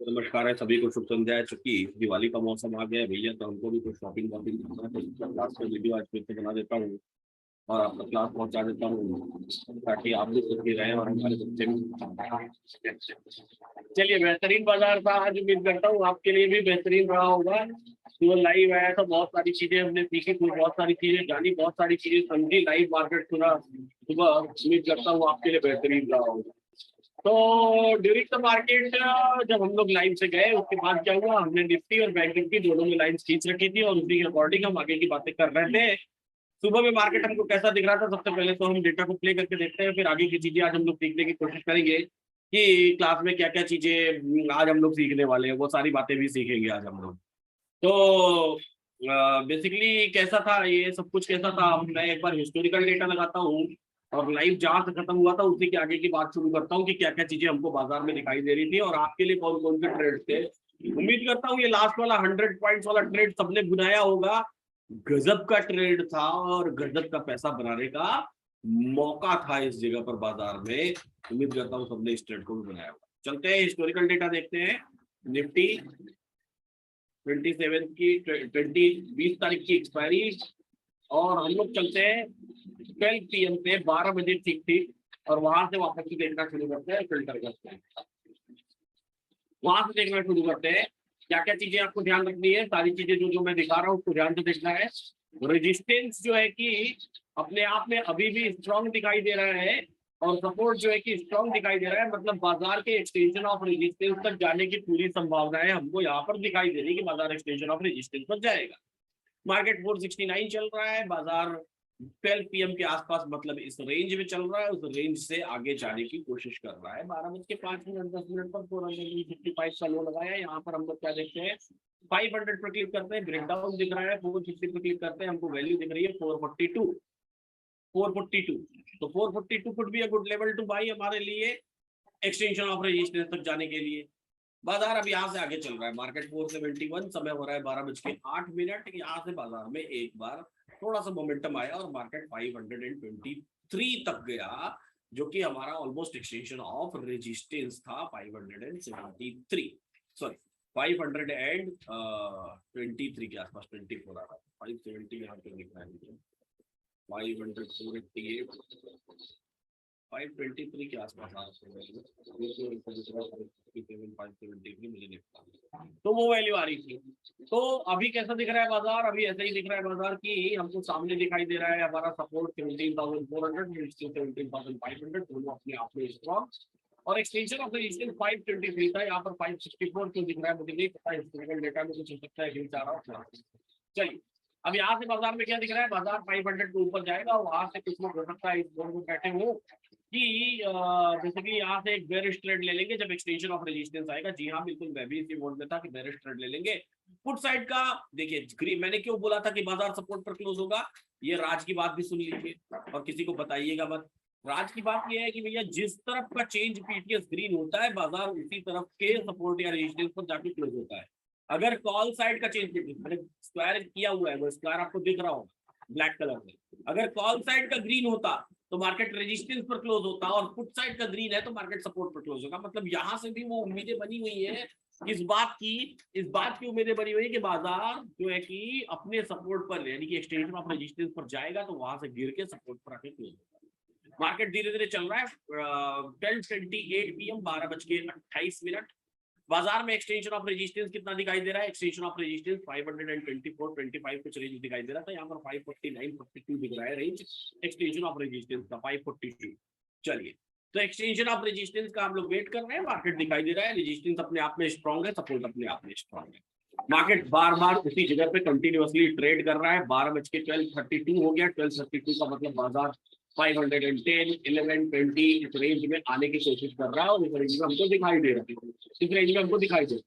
नमस्कार है सभी को, शुभ संध्या है। चूंकि दिवाली का मौसम आ गया है भैया, तो हमको भी कुछ शॉपिंग वॉपिंग करना है। तो क्लास में वीडियो आज फिर से बना देता हूँ और आपका क्लास पहुंचा देता हूँ, ताकि आप भी खुश भी रहें और हमारे बच्चे भी। चलिए, बेहतरीन बाजार था आज। उम्मीद करता हूँ आपके लिए भी बेहतरीन रहा होगा। तो लाइव आया था, बहुत सारी चीजें हमने सीखी, बहुत सारी चीजें जानी, बहुत सारी चीजें समझी। लाइव मार्केट सुना सुबह। उम्मीद करता हूँ आपके लिए बेहतरीन रहा होगा। तो ड्यूरिंग द मार्केट जब हम लोग लाइन से गए, उसके बाद क्या हुआ, हमने निफ्टी और बैंक निफ्टी दोनों में लाइन खींच रखी थी और उसी के अकॉर्डिंग हम आगे की बातें कर रहे थे। सुबह में मार्केट हमको कैसा दिख रहा था, सबसे पहले तो हम डेटा को प्ले करके देखते हैं, फिर आगे की चीजें आज हम लोग सीखने की कोशिश करेंगे कि क्लास में क्या क्या चीजें आज हम लोग सीखने वाले हैं। वो सारी बातें भी सीखेंगे आज हम लोग। तो बेसिकली कैसा था ये सब कुछ, कैसा था, मैं एक बार हिस्टोरिकल डेटा लगाता हूँ और लाइव जहां से खत्म हुआ था उसी के आगे की बात शुरू करता हूँ कि क्या क्या चीजें हमको बाजार में दिखाई दे रही थी और आपके लिए कौन कौन से ट्रेड थे। उम्मीद करता हूँ ये लास्ट वाला 100 पॉइंट्स वाला ट्रेड सबने बुनाया होगा। गजब का ट्रेड था और गजब का पैसा बनाने का मौका था इस जगह पर बाजार में। उम्मीद करता हूँ सबने इस ट्रेड को भी बनाया होगा। चलते हैं हिस्टोरिकल डेटा देखते हैं। निफ्टी 27 की 20 तारीख की एक्सपायरी, और हम लोग चलते हैं 12 PM पे, 12 बजे ठीक थी, और वहां से वापस से देखना शुरू करते हैं, फिल्टर करते हैं, वहां से देखना शुरू करते हैं। क्या क्या चीजें आपको ध्यान रखनी है, सारी चीजें जो जो मैं दिखा रहा हूँ उसको ध्यान से देखना है। रेजिस्टेंस जो है कि अपने आप में अभी भी स्ट्रॉन्ग दिखाई दे रहा है, और सपोर्ट जो है कि स्ट्रॉन्ग दिखाई दे रहा है। मतलब बाजार के एक्सटेंशन ऑफ रेजिस्टेंस तक जाने की पूरी संभावना है हमको यहाँ पर दिखाई दे रही है कि बाजार एक्सटेंशन ऑफ रेजिस्टेंस तक जाएगा। मार्केट 469 चल रहा है, बाजार 12 PM के आसपास, मतलब इस रेंज में चल रहा है। उस रेंज से आगे जाने की कोशिश कर रहा है। 12:05 10 पर 455 का लो लगाया है। यहाँ पर हम लोग क्या देखते हैं, 500 पर क्लिक करते हैं, ब्रेकडाउन दिख रहा है। 450 पर क्लिक करते हैं, हमको वैल्यू दिख रही है 442। तो 442 could be a good level two by हमारे लिए, एक्सटेंशन ऑफ रेजिस्टेंस तक जाने के लिए। बाजार अब यहाँ से आगे चल रहा है। मार्केट 471, समय हो रहा है 12:08। यहाँ से बाजार में एक बार थोड़ा सा मोमेंटम आया और मार्केट 523 तक गया, जो कि हमारा ऑलमोस्ट एक्सटेंशन ऑफ रेजिस्टेंस था। 573, सॉरी 523 के आसपास, 24 आ रहा था, 570 यहाँ पे लिखा है, 523 के आसपास आ तो वो वैल्यू आ रही थी। तो अभी कैसा दिख रहा है बाजार, अभी ऐसा ही दिख रहा है बाजार की हमको सामने दिखाई दे रहा है हमारा सपोर्ट 17,400, 17,500, दोनों अपने आप में स्ट्रॉन्ग, और एक्सटेंशन ऑफ रेजिस्टेंस 523 था। यहाँ पर 564 क्यों दिख रहा है मुझे नहीं पता, हिस्टोरिकल डेटा में कुछ हो सकता है, हिंट आ रहा हूँ। चलिए, अब यहाँ से बाजार में क्या दिख रहा है, बाजार 500 के ऊपर जाएगा और वहां से कुछ लोग हो सकता है इस बोर्ड में बैठे हो कि बेसिकली यहाँ से एक बेरिश ट्रेड ले लेंगे जब एक्सटेंशन ऑफ रेजिस्टेंस आएगा। जी हाँ, बिल्कुल, मैं भी इसी मोड में था कि बेरिश ट्रेड ले लेंगे। पुट साइड का देखिए, मैंने क्यों बोला था कि बाजार सपोर्ट पर क्लोज होगा, ये राज की बात भी सुन लीजिए और किसी को बताइएगा मत। राज की बात यह है कि भैया जिस तरफ का चेंज पीटीएस ग्रीन होता है, बाजार उसी तरफ के सपोर्ट या रेजिस्टेंस पर जाके क्लोज होता है। अगर कॉल साइड का चेंज मैंने स्क्वायर किया हुआ है, वो स्क्वायर आपको दिख रहा होगा ब्लैक कलर में, अगर कॉल साइड का ग्रीन होता तो मार्केट रेजिस्टेंस पर क्लोज होता, और पुट साइड का ग्रीन है तो मार्केट सपोर्ट पर क्लोज होगा। मतलब यहां से भी वो उम्मीदें बनी हुई है, इस बात की उम्मीदें बनी हुई है कि बाजार जो है कि अपने सपोर्ट पर, यानी कि एक्सटेंशन ऑफ रेजिस्टेंस पर जाएगा तो वहां से गिर के सपोर्ट पर आके क्लोज होगा। मार्केट धीरे धीरे चल रहा है। 12:28 PM, 12:28। बाजार में एक्सटेंशन ऑफ रेजिस्टेंस कितना दिखाई दे रहा है, एक्सटेंशन ऑफ रेजिस्टेंस 524-25 कुछ रेंज दिखाई दे रहा था, यहाँ पर 549-52 दिख रहा है रेंज एक्सटेंशन ऑफ रेजिस्टेंस का, 542। चलिए, तो एक्सटेंशन ऑफ रेजिस्टेंस का हम लोग वेट कर रहे हैं। मार्केट दिखाई दे रहा है, रेजिस्टेंस अपने आप में स्ट्रॉन्ग है, सपोर्ट अपने आप में स्ट्रॉन्ग है। मार्केट बार बार उसी जगह पे कंटिन्यूअसली ट्रेड कर रहा है। 12:12:32 हो गया। 12:32 का मतलब बाजार 510, 11, 20 इस रेंज में आने की कोशिश कर रहा है, और इस रेंज में हमको दिखाई दे रहा है, इस रेंज में हमको दिखाई दे।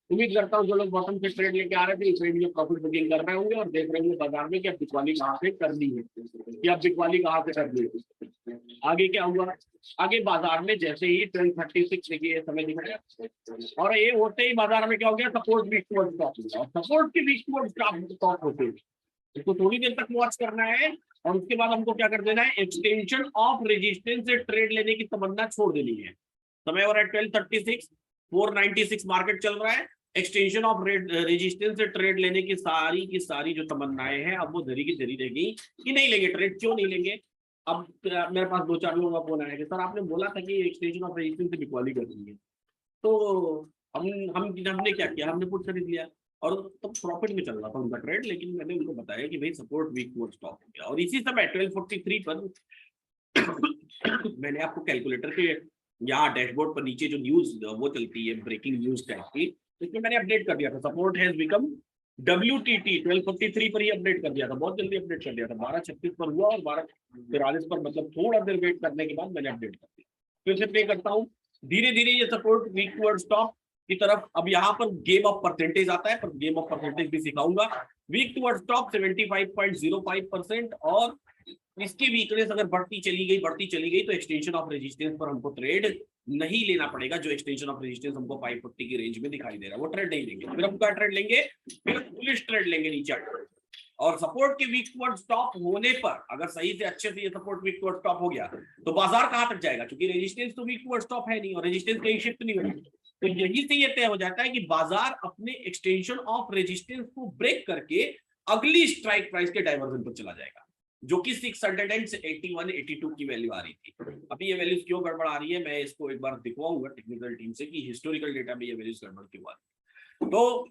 उम्मीद करता हूँ जो लोग बॉटम से ट्रेड लेके आ रहे थे, इस रेंज में प्रॉफिट बुकिंग कर रहे होंगे और देख रहे होंगे बाजार में कि अब बिकवाली कहाँ से करनी है, कि अब बिकवाली कहाँ से करनी है। आगे क्या हुआ, आगे बाजार में जैसे ही 12:36 देखिए समय दिख रहा है, और ये होते ही बाजार में क्या हो गया, support weak towards top, support की वीक टुवर्ड्स टॉप होते हैं। इसको थोड़ी देर तक वॉच करना है, और उसके बाद हमको क्या कर देना है, एक्सटेंशन ऑफ रेजिस्टेंस से ट्रेड लेने की तमन्ना छोड़ देनी है। समय हो रहा है 12:36, 496 मार्केट चल रहा है। एक्सटेंशन ऑफ रेजिस्टेंस से ट्रेड लेने की सारी जो तमन्नाएं हैं अब वो धरी की धरी रहेगी कि नहीं लेंगे ट्रेड। क्यों नहीं लेंगे? अब मेरे पास 2-4 लोगों का फोन आया कि सर आपने बोला था कि एक्सटेंशन ऑफ रेजिस्टेंस से बिकवाली कर देंगे, तो हम हमने क्या किया, हमने पुट खरीद लिया और तब प्रॉफिट में चल रहा था उनका ट्रेड। लेकिन मैंने उनको बताया कि भाई सपोर्ट वीक टुवर्ड्स टॉप हो गया। और इसी समय 1243 पर मैंने आपको कैलकुलेटर के यहाँ डैशबोर्ड पर नीचे जो न्यूज वो चलती है ब्रेकिंग न्यूज टाइप की, इसमें मैंने अपडेट कर दिया था सपोर्ट हैज बिकम WTT 1243 पर ही अपडेट कर दिया था, बहुत जल्दी अपडेट कर दिया था। 12:36 पर हुआ और 12:43 पर, मतलब थोड़ा देर वेट करने के बाद मैंने अपडेट कर दिया। फिर से प्ले करता हूँ। धीरे धीरे ये सपोर्ट वीक टुवर्ड्स टॉप की तरफ, अब यहाँ पर गेम ऑफ परसेंटेज आता है, पर गेम ऑफ परसेंटेज भी सिखाऊंगा। वीक टुवर्ड्स टॉप 75.05% और इसकी वीकनेस अगर बढ़ती चली गई तो एक्सटेंशन ऑफ रेजिस्टेंस पर हमको ट्रेड नहीं लेना पड़ेगा। जो एक्सटेंशन ऑफ रेजिस्टेंस हमको 540 की रेंज में दिखाई दे रहा है वो ट्रेड नहीं लेंगे। फिर हम क्या ट्रेड लेंगे? फिर बुलिश ट्रेड लेंगे नीचे। और सपोर्ट के वीक टुवर्ड्स टॉप होने पर अगर सही से अच्छे से ये सपोर्ट वीक टुवर्ड्स टॉप हो गया तो बाजार कहां तक जाएगा? क्योंकि रेजिस्टेंस तो वीक टुवर्ड्स टॉप है नहीं और रेजिस्टेंस कहीं शिफ्ट नहीं होगी। तो यही से ये तय हो जाता है कि बाजार अपने एक्सटेंशन ऑफ रेजिस्टेंस को ब्रेक करके अगली स्ट्राइक प्राइस के डाइवर्जन पर चला जाएगा, जो कि 681-82 की वैल्यू आ रही थी। अभी ये वैल्यूज क्यों गड़बड़ आ रही है मैं इसको एक बार दिखवाऊंगा टेक्निकल टीम से कि हिस्टोरिकल डेटा में ये वैल्यूज गड़बड़ क्यों आ रही है। तो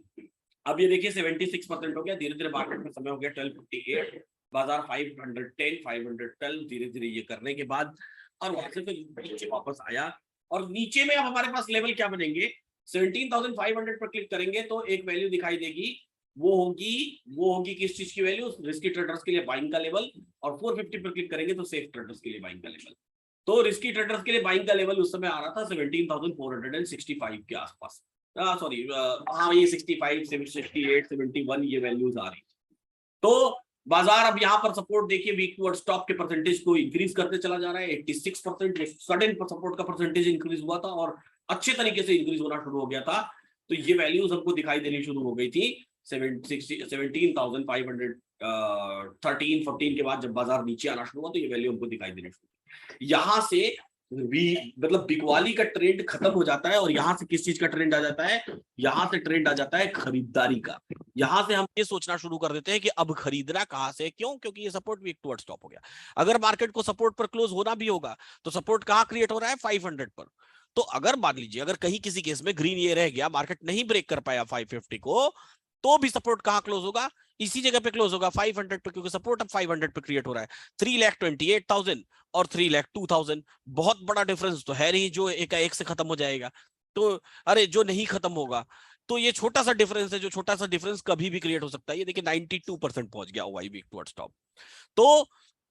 अब ये देखिए 76% हो गया। धीरे धीरे मार्केट में समय हो गया 1258, बाजार 510 512 धीरे धीरे ये करने के बाद और वहां से फिर नीचे वापस आया। और नीचे में अब हमारे पास लेवल क्या बनेंगे? 17,500 पर क्लिक करेंगे तो एक वैल्यू दिखाई देगी, वो होगी किस चीज की वैल्यू? रिस्की ट्रेडर्स के लिए बाइंग का लेवल। और 450 पर क्लिक करेंगे तो सेफ ट्रेडर्स के लिए बाइंग का लेवल। तो रिस्की ट्रेडर्स के लिए बाइंग का लेवल उस समय आ रहा था 17,465 के आसपास। सॉरी हाँ, ये 65 68 71 ये वैल्यूज आ रही। तो बाजार अब यहाँ पर सपोर्ट देखिए वीक टुवर्ड्स टॉप के परसेंटेज को इंक्रीज करते चला जा रहा है। 86% सडन सपोर्ट का परसेंटेज इंक्रीज हुआ था और अच्छे तरीके से इंक्रीज होना शुरू हो गया था। तो ये वैल्यूज हमको दिखाई देनी शुरू हो गई थी 17,500 13 14 के बाद जब बाजार नीचे आना शुरू हुआ तो ये वैल्यू हमको दिखाई देनी शुरू। यहाँ से मतलब बिकवाली का ट्रेंड खत्म हो जाता है और यहाँ से किस चीज का ट्रेंड आ जाता है? यहाँ से ट्रेंड आ जाता है खरीदारी का। यहाँ से हम ये सोचना शुरू कर देते हैं कि अब खरीदना कहाँ से, क्यों? क्योंकि ये सपोर्ट वीक टुवर्ड्स टॉप हो गया। अगर मार्केट को सपोर्ट पर क्लोज होना भी होगा तो सपोर्ट कहाँ क्रिएट हो रहा है? 500 पर। तो अगर मान लीजिए अगर कहीं किसी केस में ग्रीन ये रह गया, मार्केट नहीं ब्रेक कर पाया 550 को, तो भी सपोर्ट कहां क्लोज होगा? इसी जगह पे क्लोज होगा 500 पे, क्योंकि सपोर्ट अब 500 पे क्रिएट हो रहा है। 3,28,000 और 3,02,000, बहुत बड़ा डिफरेंस तो है नहीं जो एक से खत्म हो जाएगा। तो अरे जो नहीं खत्म होगा, तो ये छोटा सा डिफरेंस है, जो छोटा सा डिफरेंस कभी भी क्रिएट हो सकता है। ये देखिए 92% पहुंच गया ओवाई वीक टुवर्ड्स टॉप। तो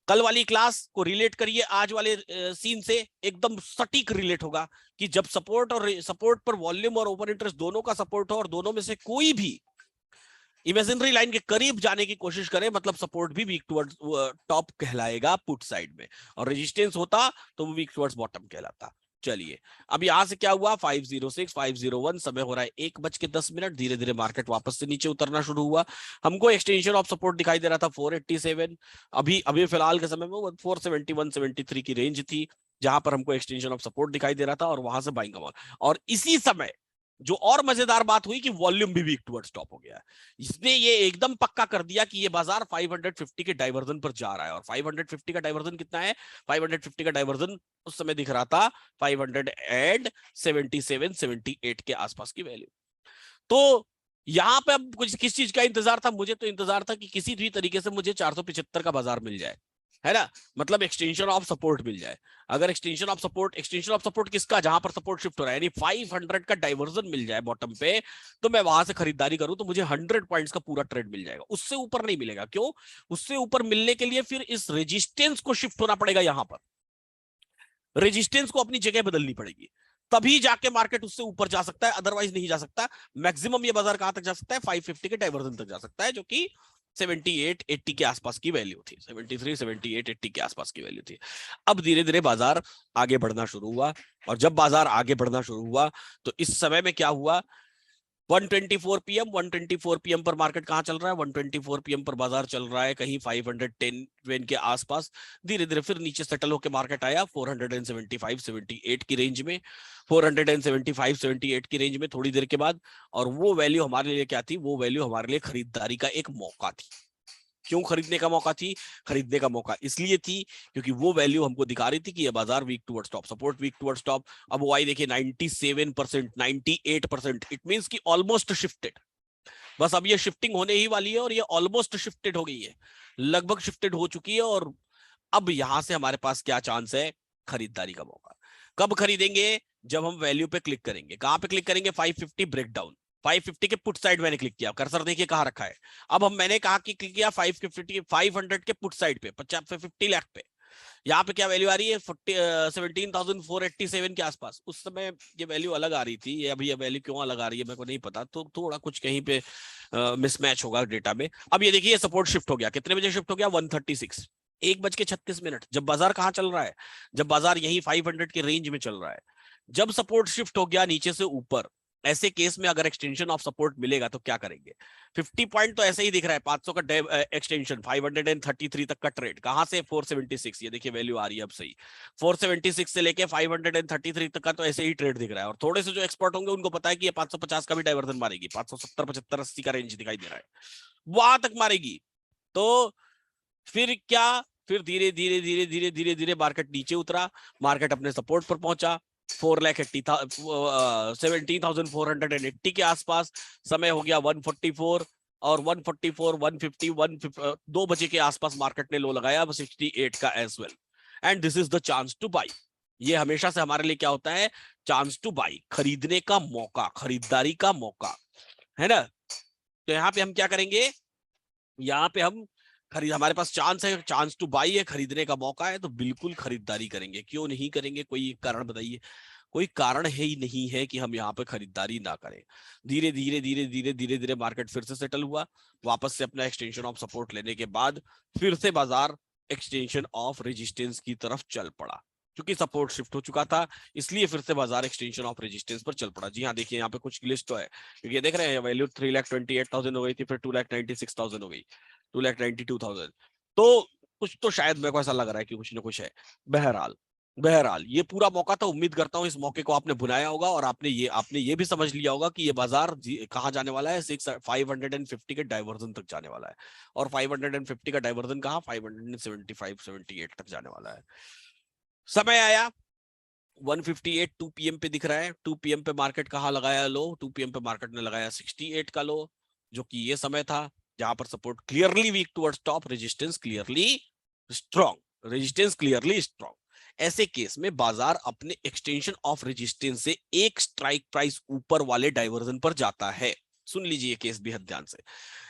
कल वाली क्लास को रिलेट करिए आज वाले सीन से, एकदम सटीक रिलेट होगा कि जब सपोर्ट और सपोर्ट पर वॉल्यूम और ओपन इंटरेस्ट दोनों का सपोर्ट हो और दोनों में से कोई भी इमेजिनरी लाइन के करीब जाने की कोशिश करें, मतलब सपोर्ट भी वीक टुवर्ड्स टॉप कहलाएगा पुट साइड में, और रेजिस्टेंस होता तो वो वीक टुवर्ड्स बॉटम कहलाता। चलिए अब यहां से क्या हुआ? 506 501 समय हो रहा है 1:10। धीरे धीरे मार्केट वापस से नीचे उतरना शुरू हुआ। हमको एक्सटेंशन ऑफ सपोर्ट दिखाई दे रहा था 487। अभी फिलहाल के समय में 471 73 की रेंज थी जहां पर हमको एक्सटेंशन ऑफ सपोर्ट दिखाई दे रहा था और वहां से बाइंग कमाल। और इसी समय जो और मजेदार बात हुई कि वॉल्यूम भी वीक टुवर्ड्स टॉप हो गया। इसने ये एकदम पक्का कर दिया कि ये बाजार 550 के डाइवर्जन पर जा रहा है। और 550 का डाइवर्जन कितना है? 550 का डाइवर्जन उस समय दिख रहा था 577 78 के आसपास की वैल्यू। तो यहां पे अब कुछ किस चीज का इंतजार था? मुझे तो इंतजार था कि किसी भी तरीके से मुझे 475 का बाजार मिल जाए, है ना, मतलब एक्सटेंशन ऑफ सपोर्ट मिल जाए। अगर एक्सटेंशन ऑफ सपोर्ट किसका? जहां पर सपोर्ट शिफ्ट हो रहा है, यानी 500 का डाइवर्जन मिल जाए बॉटम पे, तो मैं वहां से खरीदारी करूं तो मुझे 100 पॉइंट्स का पूरा ट्रेड मिल जाएगा। उससे ऊपर नहीं मिलेगा। क्यों? उससे ऊपर मिलने के लिए फिर इस रेजिस्टेंस को शिफ्ट होना पड़ेगा। यहां पर रेजिस्टेंस को अपनी जगह बदलनी पड़ेगी, तभी जाके मार्केट उससे ऊपर जा सकता है, अदरवाइज नहीं जा सकता। मैक्सिमम ये बाजार कहां तक जा सकता है? 550 के डाइवर्जन तक जा सकता है, जो कि 78 80 के आसपास की वैल्यू थी। 73 78 80 के आसपास की वैल्यू थी। अब धीरे धीरे बाजार आगे बढ़ना शुरू हुआ, और जब बाजार आगे बढ़ना शुरू हुआ तो इस समय में क्या हुआ? 124 पीएम, 124 पीएम पर मार्केट कहां चल रहा है? 124 पीएम पर बाजार चल रहा है कहीं 510 के आसपास। धीरे धीरे फिर नीचे सेटल होकर मार्केट आया 475 78 की रेंज में, 475 78 की रेंज में थोड़ी देर के बाद। और वो वैल्यू हमारे लिए क्या थी? वो वैल्यू हमारे लिए खरीदारी का एक मौका थी। क्यों खरीदने का मौका थी? खरीदने का मौका इसलिए थी क्योंकि वो वैल्यू हमको दिखा रही थी कि ये बाजार weak towards top, support weak towards top. अब वो आई देखिए 97%, 98%, इट मींस कि ऑलमोस्ट शिफ्टेड। बस अब ये शिफ्टिंग होने ही वाली है और ये ऑलमोस्ट शिफ्टेड हो गई है, लगभग शिफ्टेड हो चुकी है। और अब यहां से हमारे पास क्या चांस है? खरीदारी का मौका। कब खरीदेंगे? जब हम वैल्यू पे क्लिक करेंगे। कहां पे क्लिक करेंगे? 550 ब्रेकडाउन। 550 के पुट साइड मैंने क्लिक किया, कर्सर देखिए कहां रखा है। अब हम मैंने कहा कि क्लिक किया 550 500 के पुट साइड पे, 50 लाख पे। यहाँ पे क्या वैल्यू आ रही है? 17,487 के आसपास। उस समय ये वैल्यू अलग आ रही थी, ये अभी ये वैल्यू क्यों अलग आ रही है मेरे को नहीं पता, तो थोड़ा कुछ कहीं पे मिसमैच होगा डेटा में। अब ये देखिए सपोर्ट शिफ्ट हो गया, कितने बजे शिफ्ट हो गया? 136, 1:36। जब बाजार कहाँ चल रहा है? जब बाजार यही 500 के रेंज में चल रहा है। जब सपोर्ट शिफ्ट हो गया नीचे से ऊपर, ऐसे केस में अगर एक्सटेंशन ऑफ सपोर्ट मिलेगा तो क्या करेंगे? 50 पॉइंट तो ऐसे ही दिख रहा है, 500 का एक्सटेंशन, 533 तक का ट्रेड। कहां से? 476, ये देखिए वैल्यू आ रही है अब सही। 476 से लेके 533 तक का तो ऐसे ही ट्रेड दिख रहा है। और थोड़े से जो एक्सपर्ट होंगे उनको पता है कि ये 550 का भी डाइवर्जन मारेगी, 570 75 80 का रेंज दिखाई दे रहा है, वहां तक मारेगी। तो फिर क्या? फिर धीरे धीरे धीरे धीरे धीरे धीरे मार्केट नीचे उतरा, मार्केट अपने सपोर्ट पर पहुंचा 17,480 के आसपास। समय हो गया 144, और 144 150 2 बजे के आसपास मार्केट ने लो लगाया 68 का as well. And this is the chance to buy. ये हमेशा से हमारे लिए क्या होता है? चांस टू बाई, खरीदने का मौका, खरीदारी का मौका, है ना। तो यहाँ पे हम क्या करेंगे? यहाँ पे हम खरीद, हमारे पास चांस है, चांस टू बाई है, खरीदने का मौका है, तो बिल्कुल खरीदारी करेंगे। क्यों नहीं करेंगे? कोई कारण बताइए। कोई कारण है ही नहीं है कि हम यहाँ पे खरीदारी ना करें। धीरे धीरे धीरे धीरे धीरे धीरे मार्केट फिर से सेटल हुआ, वापस से अपना एक्सटेंशन ऑफ सपोर्ट लेने के बाद फिर से बाजार एक्सटेंशन ऑफ रेजिस्टेंस की तरफ चल पड़ा। क्योंकि सपोर्ट शिफ्ट हो चुका था, इसलिए फिर से बाजार एक्सटेंशन ऑफ रेजिस्टेंस पर चल पड़ा। जी हाँ, देखिए यहाँ पे कुछ लिस्ट तो है, क्योंकि ये देख रहे हैं वैल्यू 3,28,000 हो गई थी, फिर 2,96,000 हो गई, 2,92,000। तो कुछ तो शायद मेरे को ऐसा लग रहा है कि कुछ ना कुछ है। बहरहाल बहरहाल ये पूरा मौका था। उम्मीद करता हूं इस मौके को आपने बुनाया होगा और आपने ये भी समझ लिया होगा कि ये बाजार कहाँ जाने वाला है? 550 के डाइवर्जन तक जाने वाला है। और 550 का डाइवर्जन कहाँ? 575 78 तक जाने वाला है। समय आया 158 2 पीएम पे दिख रहा है। 2 पीएम पे मार्केट कहाँ लगाया लो? 2 पीएम पे मार्केट ने लगाया 68 का लो, जो कि ये समय था जहां पर support clearly weak towards top, resistance clearly strong, resistance clearly strong. ऐसे केस में बाजार अपने एक्सटेंशन ऑफ रेजिस्टेंस से एक स्ट्राइक प्राइस ऊपर वाले डाइवर्जन पर जाता है। सुन लीजिए केस बेहद ध्यान से।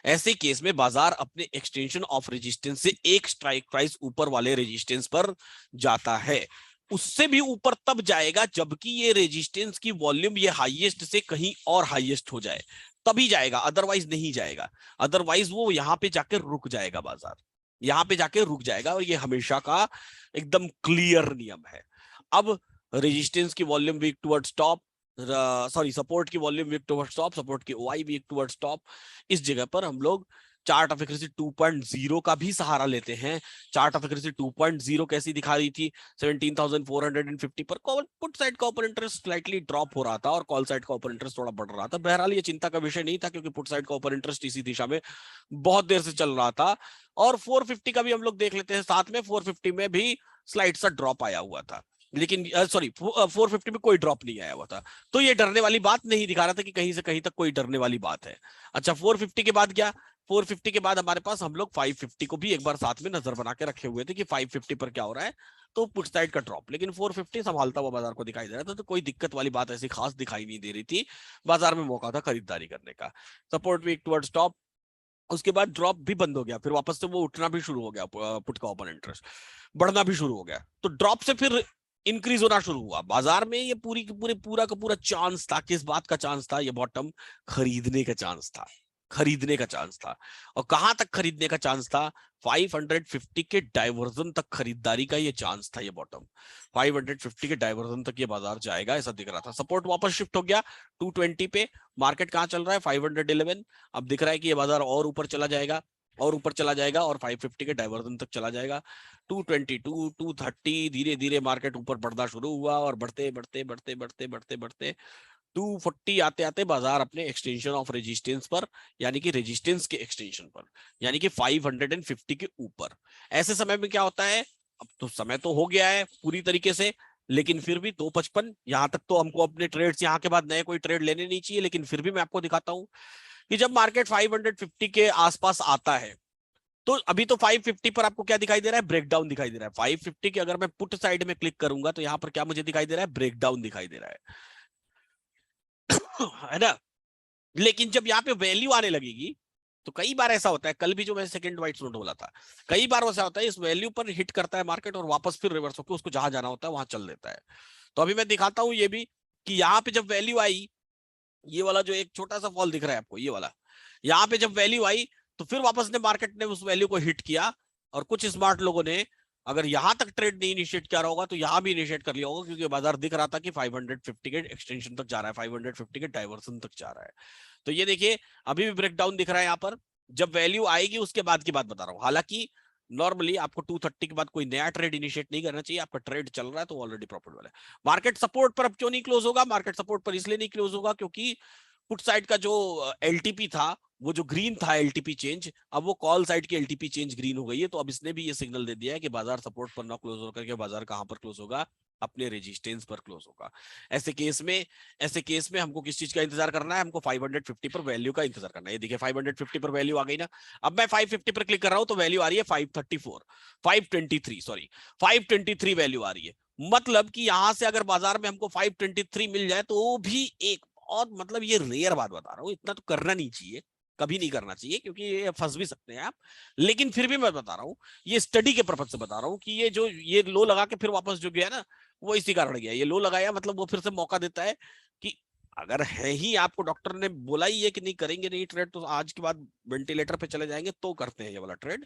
ऐसे केस में बाजार अपने एक्सटेंशन ऑफ रेजिस्टेंस से एक स्ट्राइक प्राइस ऊपर वाले रेजिस्टेंस पर जाता है। उससे भी ऊपर तब जाएगा जबकि ये रेजिस्टेंस की वॉल्यूम ये हाईएस्ट से कहीं और हाईएस्ट हो जाए, तभी जाएगा, अदरवाइज नहीं जाएगा। अदरवाइज वो यहां पे जाकर रुक जाएगा, बाजार यहां पे जाके रुक जाएगा। और ये हमेशा का एकदम क्लियर नियम है। अब रेजिस्टेंस की volume weak towards top, sorry support की volume weak towards top, support की ओआई वीक टुवर्ड्स टॉप। इस जगह पर हम लोग चार्ट ऑफ एक्यूरेसी 2.0 का भी सहारा लेते हैं। चार्ट ऑफ एक्यूरेसी 2.0 कैसी दिखा रही थी? 17,450 पर पुट साइड का ओपन इंटरेस्ट स्लाइटली ड्रॉप हो रहा था और कॉल साइड का ओपन इंटरेस्ट थोड़ा बढ़ रहा था। बहरहाल ये चिंता का विषय नहीं था, क्योंकि पुट साइड का ओपन इंटरेस्ट इसी दिशा में बहुत देर से चल रहा था। और 450 का भी हम लोग देख लेते हैं साथ में। 450 में भी स्लाइड सा ड्रॉप आया हुआ था, लेकिन सॉरी 450 में कोई ड्रॉप नहीं आया हुआ था। तो ये डरने वाली बात नहीं दिखा रहा था कि कहीं से कहीं तक कोई डरने वाली बात है। अच्छा, 450 के बाद क्या? 450 के बाद हमारे पास हम लोग 550 को भी एक बार साथ में नजर बना के रखे हुए थे कि 550 पर क्या हो रहा है। तो पुट साइड का ड्रॉप, लेकिन 450 संभालता हुआ बाजार को दिखाई दे रहा था, तो कोई दिक्कत वाली बात ऐसी खास दिखाई नहीं दे रही थी। बाजार में मौका था खरीदारी करने का। सपोर्ट वीक टुवर्ड्स टॉप, उसके बाद ड्रॉप भी बंद हो गया, फिर वापस से वो उठना भी शुरू हो गया, पुट का ओपन इंटरेस्ट बढ़ना भी शुरू हो गया। तो ड्रॉप से फिर इंक्रीज होना शुरू हुआ बाजार में। ये पूरा का पूरा चांस था, किस बात का चांस था? ये बॉटम खरीदने का चांस था। खरीदने का चांस था। और कहां तक खरीदने का चांस था? 550 के डाइवर्जन तक खरीदारी का ये चांस था। ये बॉटम 550 के डाइवर्जन तक ये बाजार जाएगा ऐसा दिख रहा था। सपोर्ट वापस शिफ्ट हो गया 220 पे। मार्केट कहां चल रहा है? 511। अब दिख रहा है कि ये बाजार और ऊपर चला जाएगा, और ऊपर चला जाएगा, और 550 के डाइवर्जन तक चला जाएगा। 222, 230, धीरे धीरे मार्केट ऊपर बढ़ना शुरू हुआ, और बढ़ते बढ़ते बढ़ते बढ़ते बढ़ते बढ़ते 240 आते आते बाजार अपने एक्सटेंशन ऑफ रेजिस्टेंस पर, यानी कि रेजिस्टेंस के एक्सटेंशन पर, यानी कि 550 के ऊपर। ऐसे समय में क्या होता है? अब तो समय तो हो गया है पूरी तरीके से, लेकिन फिर भी 255 यहां तक तो हमको अपने ट्रेड्स, यहाँ के बाद नए कोई ट्रेड लेने नहीं चाहिए। लेकिन फिर भी मैं आपको दिखाता हूं कि जब मार्केट 550 के आसपास आता है, तो अभी तो 550 पर आपको क्या दिखाई दे रहा है? ब्रेकडाउन दिखाई दे रहा है। 550 के अगर मैं पुट साइड में क्लिक करूंगा तो यहां पर क्या मुझे दिखाई दे रहा है? ब्रेकडाउन दिखाई दे रहा है है ना। लेकिन जब यहाँ पे वैल्यू आने लगेगी, तो कई बार ऐसा होता है, कल भी जो मैं सेकंड वाइट नोट बोला था, कई बार ऐसा होता है इस वैल्यू पर हिट करता है मार्केट और वापस फिर रिवर्स होकर उसको जहां जाना होता है वहां चल देता है। तो अभी मैं दिखाता हूं ये भी कि यहाँ पे जब वैल्यू आई, ये वाला जो एक छोटा सा फॉल दिख रहा है आपको, ये वाला, यहाँ पे जब वैल्यू आई तो फिर वापस ने मार्केट ने उस वैल्यू को हिट किया, और कुछ स्मार्ट लोगों ने अगर यहां तक ट्रेड नहीं इनिशिएट किया होगा तो यहां भी इनिशिएट कर लिया होगा, क्योंकि बाजार दिख रहा था कि 550 के एक्सटेंशन तक जा रहा है, 550 के डाइवर्सन तक जा रहा है। तो ये देखिए अभी भी ब्रेकडाउन दिख रहा है यहाँ पर। जब वैल्यू आएगी उसके बाद की बात बता रहा हूँ। हालांकि नॉर्मली आपको 230 के बाद कोई नया ट्रेड इनिशिएट नहीं करना चाहिए, आपका ट्रेड चल रहा है तो ऑलरेडी प्रॉफिट वाला है। मार्केट सपोर्ट पर अब क्यों नहीं क्लोज होगा? मार्केट सपोर्ट पर इसलिए नहीं क्लोज होगा क्योंकि पुट साइड का जो एलटीपी था, वो जो ग्रीन था एलटीपी चेंज, अब वो कॉल साइड की एलटीपी चेंज ग्रीन हो गई है। तो अब इसने भी ये सिग्नल दे दिया है कि बाजार सपोर्ट पर ना क्लोज होकर के बाजार कहां पर क्लोज होगा? अपने रेजिस्टेंस पर क्लोज होगा। ऐसे केस में हमको किस चीज का इंतजार करना है? हमको 550 पर वैल्यू का इंतजार करना है। ये देखिए 550 पर वैल्यू आ गई ना। अब मैं 550 पर क्लिक कर रहा हूं तो वैल्यू आ रही है 534, 523 सॉरी, 523 वैल्यू आ रही है। मतलब कि यहां से अगर बाजार में हमको 523 मिल जाए तो भी एक, और मतलब ये रेयर बात बता रहा हूँ, इतना तो करना नहीं चाहिए, कभी नहीं करना चाहिए, क्योंकि ये फंस भी सकते हैं आप। लेकिन फिर भी मैं बता रहा हूँ, ये स्टडी के पर्पज से बता रहा हूँ कि ये जो ये लो लगा के फिर वापस जो गया ना, वो इसी कारण गया। ये लो लगाया मतलब वो फिर से मौका देता है कि अगर है ही, आपको डॉक्टर ने बोला ही है कि नहीं करेंगे नहीं ट्रेड, तो आज के बाद वेंटिलेटर पे चले जाएंगे तो करते हैं ये वाला ट्रेड।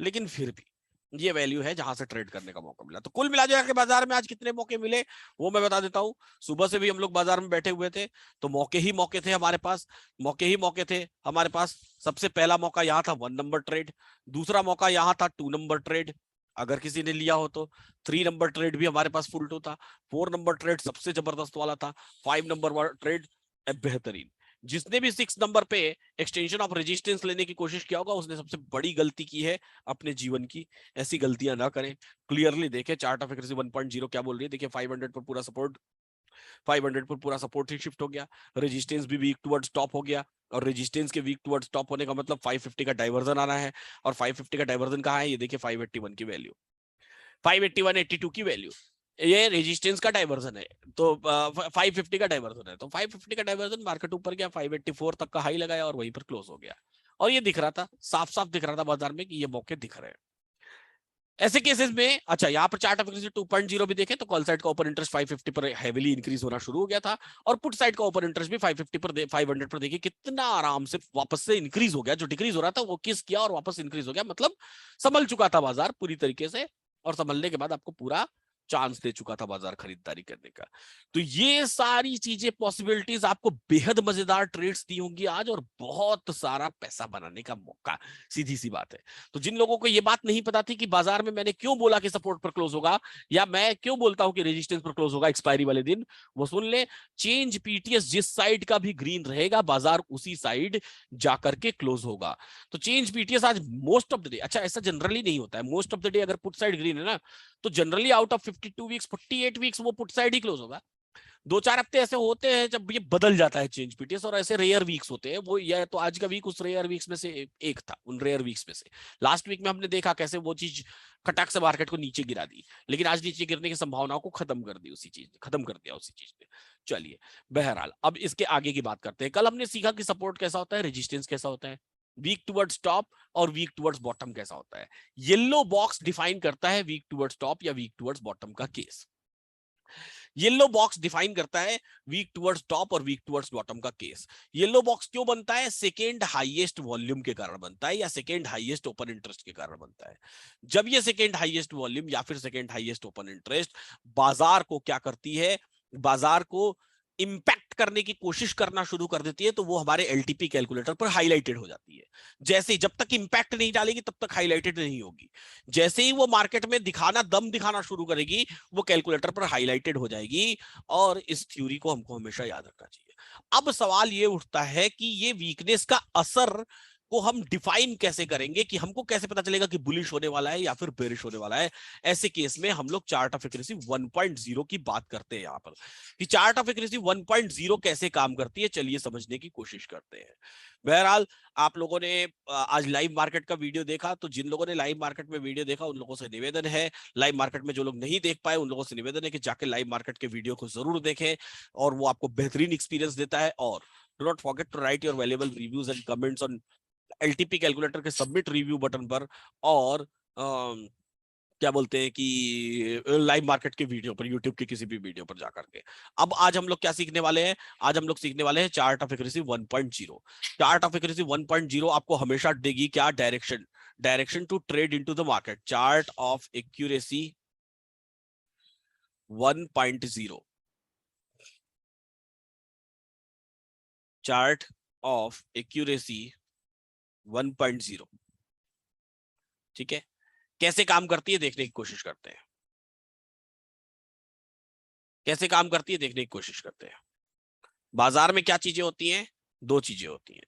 लेकिन फिर भी ये वैल्यू है जहां से ट्रेड करने का मौका मिला। तो कुल मिला के बाजार में आज कितने मौके मिले वो मैं बता देता हूँ। सुबह से भी हम लोग बाजार में बैठे हुए थे, तो मौके ही मौके थे हमारे पास, मौके ही मौके थे हमारे पास। सबसे पहला मौका यहाँ था 1 नंबर ट्रेड, दूसरा मौका यहाँ था 2 नंबर ट्रेड, अगर किसी ने लिया हो तो 3 नंबर ट्रेड भी हमारे पास फुल टू था, 4 नंबर ट्रेड सबसे जबरदस्त वाला था, 5 नंबर ट्रेड बेहतरीन। जिसने भी 6 नंबर पे एक्सटेंशन ऑफ रेजिस्टेंस लेने की कोशिश किया होगा उसने सबसे बड़ी गलती की है अपने जीवन की। ऐसी गलतियां ना करें। क्लियरली देखें चार्ट ऑफ एक्यूरेसी 1.0 क्या बोल रही है। देखिए 500 पर पूरा सपोर्ट, 500 पर पूरा सपोर्ट ही शिफ्ट हो गया, रेजिस्टेंस भी वीक टुवर्ड्स टॉप हो गया, और रेजिस्टेंस के वीक टुवर्ड्स टॉप होने का मतलब 550 का डाइवर्जन आना है। और 550 का डाइवर्जन कहाँ है? ये देखिए 581 की वैल्यू, 581 82 की वैल्यू, ये रेजिस्टेंस का डाइवर्जन है। तो 550 का डाइवर्जन है, तो 550 का डाइवर्जन, मार्केट ऊपर गया 584 तक का हाई लगाया और वहीं पर क्लोज हो गया। और ये दिख रहा था, साफ साफ दिख रहा था बाजार में कि ये मौके दिख रहे हैं। ऐसे केसेस में अच्छा यहाँ पर चार्ट ऑफ एक्यूरेसी 2.0 भी देखें तो कॉल साइड का ओपन इंटरेस्ट 550 पर हेवीली इंक्रीज होना शुरू हो गया था, और पुट साइड का ओपन इंटरेस्ट भी 550 पर 500 पर देखिए कितना आराम से वापस से इंक्रीज हो गया। जो डिक्रीज हो रहा था वो किस किया और वापस इंक्रीज हो गया, मतलब संभल चुका था बाजार पूरी तरीके से, और संभलने के बाद आपको पूरा चांस दे चुका था बाजार खरीदारी करने का। तो ये सारी चीजें पॉसिबिलिटीज आपको बेहद मजेदार ट्रेड्स दी होंगी आज, और बहुत सारा पैसा बनाने का मौका, सीधी सी बात है। तो जिन लोगों को ये बात नहीं पता थी कि बाजार में मैंने क्यों बोला कि सपोर्ट पर क्लोज होगा, या मैं क्यों बोलता हूं कि रेजिस्टेंस पर क्लोज होगा एक्सपायरी वाले दिन, वो सुन ले। चेंज पीटीएस जिस साइड का भी ग्रीन रहेगा बाजार उसी साइड जाकर के क्लोज होगा। तो चेंज पीटीएस आज मोस्ट ऑफ द डे, अच्छा ऐसा जनरली नहीं होता है, मोस्ट ऑफ द डे अगर पुट साइड ग्रीन है ना तो generally out of 52 weeks 48 weeks वो पुट साइड ही क्लोज होगा। 2-4 हफ्ते ऐसे होते हैं जब ये बदल जाता है चेंज पीटीएस, और ऐसे रेयर वीक्स होते हैं वो, या तो आज का वीक उस रेयर वीक्स में से एक था, उन रेयर वीक्स में से। लास्ट वीक में हमने देखा कैसे वो चीज खटाक से मार्केट को नीचे गिरा दी, लेकिन आज नीचे गिरने की संभावनाओं को खत्म कर दी, उसी चीज खत्म कर दिया उसी चीज ने। चलिए बहरहाल अब इसके आगे की बात करते हैं। कल हमने सीखा कि सपोर्ट कैसा होता है, रेजिस्टेंस कैसा होता है, वीक टुवर्ड्स टॉप और वीक टुवर्ड्स बॉटम कैसा होता है। येलो बॉक्स डिफाइन करता है वीक टुवर्ड्स टॉप या वीक टुवर्ड्स बॉटम का केस। येलो बॉक्स डिफाइन करता है वीक टुवर्ड्स टॉप और वीक टुवर्ड्स बॉटम का केस। येलो बॉक्स क्यों बनता है? सेकेंड हाईएस्ट वॉल्यूम के कारण बनता है या सेकेंड हाईएस्ट ओपन इंटरेस्ट के कारण बनता है। जब ये सेकेंड हाईएस्ट वॉल्यूम या फिर सेकेंड हाईएस्ट ओपन इंटरेस्ट बाजार को क्या करती है, बाजार को इंपैक्ट करने की कोशिश करना शुरू कर देती है, तो वो हमारे एलटीपी कैलकुलेटर पर हाईलाइटेड हो जाती है। जैसे जब तक इंपैक्ट नहीं डालेगी तब तक हाईलाइटेड नहीं होगी, जैसे ही वो मार्केट में दिखाना, दम दिखाना शुरू करेगी, वो कैलकुलेटर पर हाईलाइटेड हो जाएगी। और इस थ्योरी को हमको हमेशा याद रखना चाहिए। अब सवाल ये उठता है कि ये वीकनेस का असर को हम डिफाइन कैसे करेंगे, कि हमको कैसे पता चलेगा कि बुलिश होने वाला है या फिर बेरिश होने वाला है। ऐसे केस में हम लोग चार्ट ऑफ एक्यूरेसी 1.0 की बात करते हैं यहाँ पर, कि चार्ट ऑफ एक्यूरेसी 1.0 कैसे काम करती है, चलिए समझने की कोशिश करते हैं। बहरहाल आप लोगों ने आज लाइव मार्केट का वीडियो देखा, तो जिन लोगों ने लाइव मार्केट में वीडियो देखा उन लोगों से निवेदन है, लाइव मार्केट में जो लोग नहीं देख पाए उन लोगों से निवेदन है कि जाके लाइव मार्केट के वीडियो को जरूर देखें, और वो आपको बेहतरीन एक्सपीरियंस देता है। और do not forget to write your valuable reviews and comments on LTP calculator के सबमिट रिव्यू बटन पर, और क्या बोलते हैं कि लाइव मार्केट के वीडियो पर, यूट्यूब के किसी भी वीडियो पर जाकर के। अब आज हम लोग क्या सीखने वाले हैं? आज हम लोग सीखने वाले हैं chart of accuracy 1.0। Chart of accuracy 1.0 आपको हमेशा देगी क्या? Direction, direction to trade into the market. Chart of accuracy 1.0, chart of accuracy 1.0, ठीक है। कैसे काम करती है देखने की कोशिश करते हैं, कैसे काम करती है देखने की कोशिश करते हैं। बाजार में क्या चीजें होती हैं? दो चीजें होती हैं,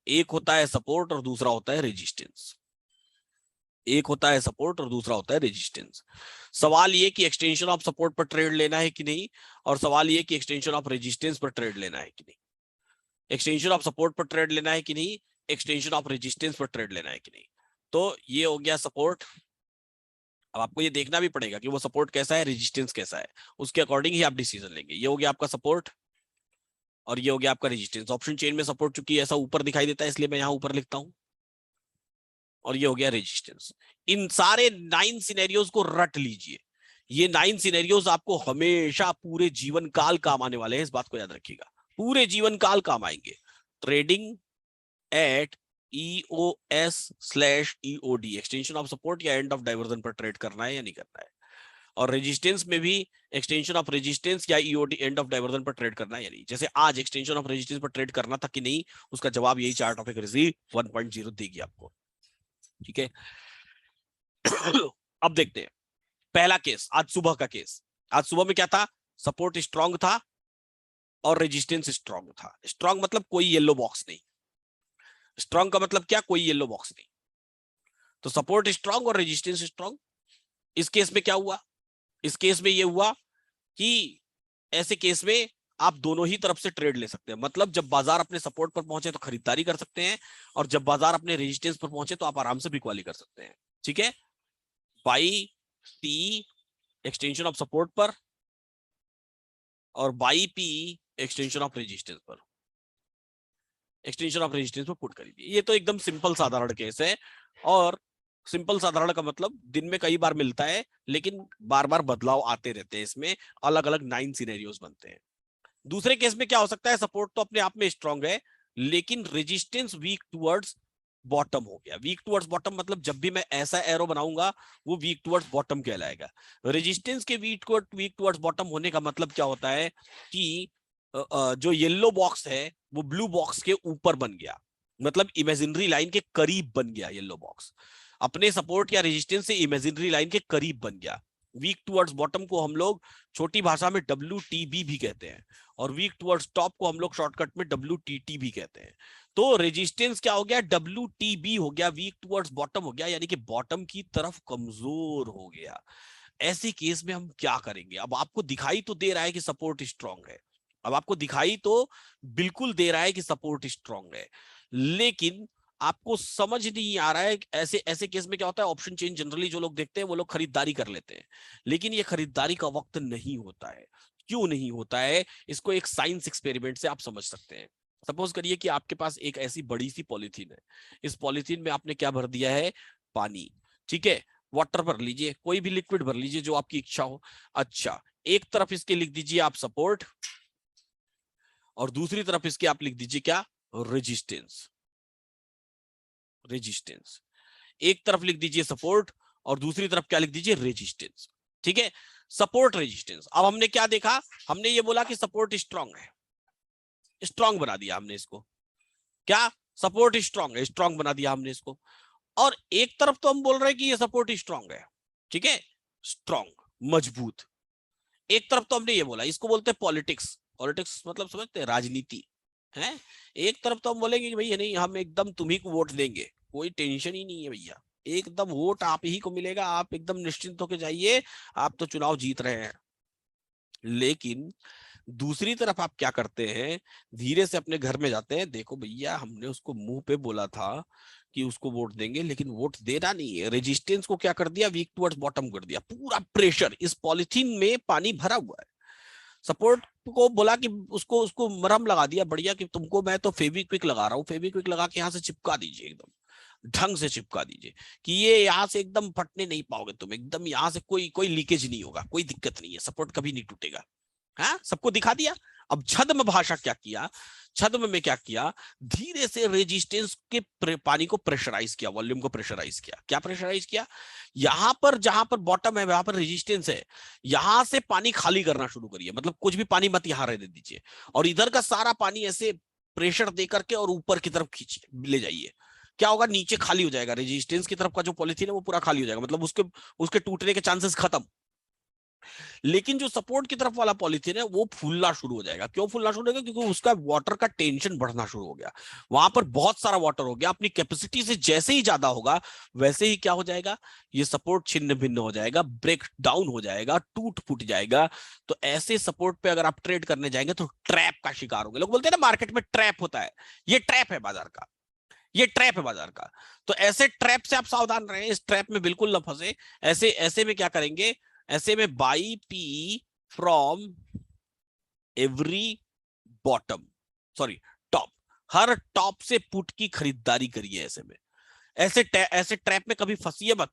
एक होता है सपोर्ट और दूसरा होता है रेजिस्टेंस। एक होता है सपोर्ट और दूसरा होता है रेजिस्टेंस। सवाल ये कि एक्सटेंशन ऑफ सपोर्ट पर ट्रेड लेना है कि नहीं, और सवाल ये कि एक्सटेंशन ऑफ रेजिस्टेंस पर ट्रेड लेना है कि नहीं। एक्सटेंशन ऑफ सपोर्ट पर ट्रेड लेना है कि नहीं, एक्सटेंशन ऑफ रेजिस्टेंस पर ट्रेड लेना है कि नहीं। तो ये हो गया सपोर्ट। अब आपको ये देखना भी पड़ेगा कि वो सपोर्ट कैसा है, रेजिस्टेंस कैसा है, उसके अकॉर्डिंग ही आप डिसीजन लेंगे। ये हो गया आपका सपोर्ट और ये हो गया आपका रेजिस्टेंस। ऑप्शन चेन में सपोर्ट चूंकि ऐसा ऊपर दिखाई देता है इसलिए मैं यहां ऊपर लिखता हूं, और ये हो गया रेजिस्टेंस। इन सारे 9 सिनेरियोज को रट लीजिए। ये 9 सिनेरियोज आपको हमेशा पूरे जीवन काल काम आने वाले हैं, इस बात को याद रखिएगा, पूरे जीवन काल काम आएंगे। Trading at EOS/EOD, extension of support या एंड ऑफ डाइवर्जन पर ट्रेड करना है या नहीं करना है। और रेजिस्टेंस में भी एक्सटेंशन ऑफ रेजिस्टेंस या ईओडी एंड ऑफ डाइवर्जन पर ट्रेड करना है या नहीं। जैसे आज एक्सटेंशन ऑफ रेजिस्टेंस पर ट्रेड करना था कि नहीं, उसका जवाब यही चार्ट ऑफ एक्यूरेसी 1.0 देगी आपको, ठीक है। अब देखते हैं पहला केस, आज सुबह का केस। आज सुबह में क्या था? सपोर्ट स्ट्रांग था और रेजिस्टेंस स्ट्रांग था। स्ट्रांग मतलब कोई येलो बॉक्स नहीं। स्ट्रांग का मतलब क्या? कोई येलो बॉक्स नहीं। तो सपोर्ट स्ट्रांग और रेजिस्टेंस स्ट्रांग। इस केस में क्या हुआ? इस केस में ये हुआ कि ऐसे केस में आप दोनों ही तरफ से ट्रेड ले सकते हैं। मतलब जब बाजार अपने सपोर्ट पर पहुंचे तो खरीदारी कर सकते हैं, और जब बाजार अपने रेजिस्टेंस पर पहुंचे तो आप आराम से बिकवाली कर सकते हैं, ठीक है। By T extension of support पर और by P extension of resistance पर, एक्सटेंशन ऑफ रेजिस्टेंस पर पुट करिए। ये तो एकदम सिंपल साधारण केस है, और सिंपल साधारण का मतलब दिन में कई बार मिलता है, लेकिन बार बार बदलाव आते रहते हैं इसमें, अलग अलग 9 सिनेरियोस बनते हैं। दूसरे केस में क्या हो सकता है? सपोर्ट तो अपने आप में स्ट्रांग है, लेकिन रेजिस्टेंस वीक टुवर्ड्स बॉटम हो गया। वीक टुवर्ड्स बॉटम मतलब जब भी मैं ऐसा एरो बनाऊंगा वो वीक टुवर्ड्स बॉटम कहलाएगा। रेजिस्टेंस के वीक टुवर्ड्स बॉटम होने का मतलब क्या होता है कि जो येलो बॉक्स है वो ब्लू बॉक्स के ऊपर बन गया, मतलब इमेजिनरी लाइन के करीब बन गया। येलो बॉक्स अपने सपोर्ट या रेजिस्टेंस से इमेजिनरी लाइन के करीब बन गया। वीक टुवर्ड्स बॉटम को हम लोग छोटी भाषा में WTB भी कहते हैं, और वीक टुवर्ड्स टॉप को हम लोग शॉर्टकट में WTT भी कहते हैं। तो रेजिस्टेंस क्या हो गया? WTB हो गया, वीक टुवर्ड्स बॉटम हो गया, यानी कि बॉटम की तरफ कमजोर हो गया। ऐसे केस में हम क्या करेंगे? अब आपको दिखाई तो दे रहा है कि सपोर्ट स्ट्रांग है, अब आपको दिखाई तो बिल्कुल दे रहा है कि सपोर्ट स्ट्रांग है, लेकिन आपको समझ नहीं आ रहा है। ऐसे ऐसे केस में क्या होता है? ऑप्शन चेन जनरली जो लोग देखते हैं वो लोग खरीदारी कर लेते हैं, लेकिन ये खरीदारी का वक्त नहीं होता है। क्यों नहीं होता है? इसको एक साइंस एक्सपेरिमेंट से आप समझ सकते हैं। सपोज करिए कि आपके पास एक ऐसी बड़ी सी पॉलीथीन है, इस पॉलीथीन में आपने क्या भर दिया है? पानी, ठीक है। वाटर भर लीजिए, कोई भी लिक्विड भर लीजिए जो आपकी इच्छा हो। अच्छा, एक तरफ इसके लिख दीजिए आप सपोर्ट और दूसरी तरफ इसके आप लिख दीजिए क्या, रेजिस्टेंस। रेजिस्टेंस, एक तरफ लिख दीजिए सपोर्ट और दूसरी तरफ क्या लिख दीजिए, रेजिस्टेंस। ठीक है, सपोर्ट रेजिस्टेंस। अब हमने क्या देखा, हमने ये बोला कि सपोर्ट स्ट्रांग है, स्ट्रांग बना दिया हमने इसको, क्या सपोर्ट स्ट्रांग है, स्ट्रांग बना दिया हमने इसको। और एक तरफ तो हम बोल रहे हैं कि ये सपोर्ट स्ट्रांग है, ठीक है, स्ट्रांग मजबूत। एक तरफ तो हमने ये बोला, इसको बोलते हैं पॉलिटिक्स। पॉलिटिक्स मतलब समझते हैं, राजनीति है। एक तरफ तो हम बोलेंगे कि भैया नहीं, हम एकदम तुम्ही को वोट देंगे, कोई टेंशन ही नहीं है भैया, एकदम वोट आप ही को मिलेगा, आप एकदम निश्चिंत होकर जाइए, आप तो चुनाव जीत रहे हैं। लेकिन दूसरी तरफ आप क्या करते हैं, धीरे से अपने घर में जाते हैं, देखो भैया हमने उसको मुंह पे बोला था कि उसको वोट देंगे, लेकिन वोट देना नहीं है। रेजिस्टेंस को क्या कर दिया, वीक टुवर्ड्स बॉटम कर दिया, पूरा प्रेशर, इस पॉलिथीन में पानी भरा हुआ है। सपोर्ट को बोला कि उसको उसको मरहम लगा दिया बढ़िया, कि तुमको मैं तो फेविक्विक लगा रहा हूँ, फेविक्विक लगा के यहाँ से चिपका दीजिए, एकदम ढंग से चिपका दीजिए कि ये यहाँ से एकदम फटने नहीं पाओगे तुम, एकदम यहाँ से कोई कोई लीकेज नहीं होगा, कोई दिक्कत नहीं है, सपोर्ट कभी नहीं टूटेगा। हाँ, सबको दिखा दिया। अब छद्म भाषा क्या किया, छद्म में क्या किया, धीरे से रेजिस्टेंस के पानी को प्रेशराइज किया, वॉल्यूम को प्रेशराइज किया। क्या प्रेशराइज किया, यहां पर जहां पर बॉटम है वहां पर रेजिस्टेंस है, यहां से पानी खाली करना शुरू करिए, मतलब कुछ भी पानी मत यहां रहने दीजिए, और इधर का सारा पानी ऐसे प्रेशर दे करके और ऊपर की तरफ खींचिए, ले जाइए। क्या होगा, नीचे खाली हो जाएगा, रेजिस्टेंस की तरफ का जो पॉलिथीन है वो पूरा खाली हो जाएगा, मतलब उसके उसके टूटने के चांसेस खत्म। लेकिन जो सपोर्ट की तरफ वाला पॉलिथीन है वो फूलना शुरू हो जाएगा। क्यों फूलना शुरू होगा, क्योंकि उसका वाटर का टेंशन बढ़ना शुरू हो गया, वहां पर बहुत सारा वाटर हो गया, अपनी कैपेसिटी से जैसे ही ज्यादा होगा वैसे ही क्या हो जाएगा, ये सपोर्ट छिन्न भिन्न हो जाएगा, ब्रेक डाउन हो जाएगा, टूट फूट जाएगा। तो ऐसे सपोर्ट पे अगर आप ट्रेड करने जाएंगे तो ट्रैप का शिकार होंगे। लोग बोलते हैं ना मार्केट में ट्रैप होता है, ये ट्रैप है बाजार का, ये ट्रैप है बाजार का। तो ऐसे ट्रैप से आप सावधान रहें, इस ट्रैप में बिल्कुल न फंसे। ऐसे ऐसे में क्या करेंगे, ऐसे में by P from every bottom, sorry top, her top से पुट की खरीदारी करिए। ऐसे में ऐसे ट्रैप में कभी फंसिए मत,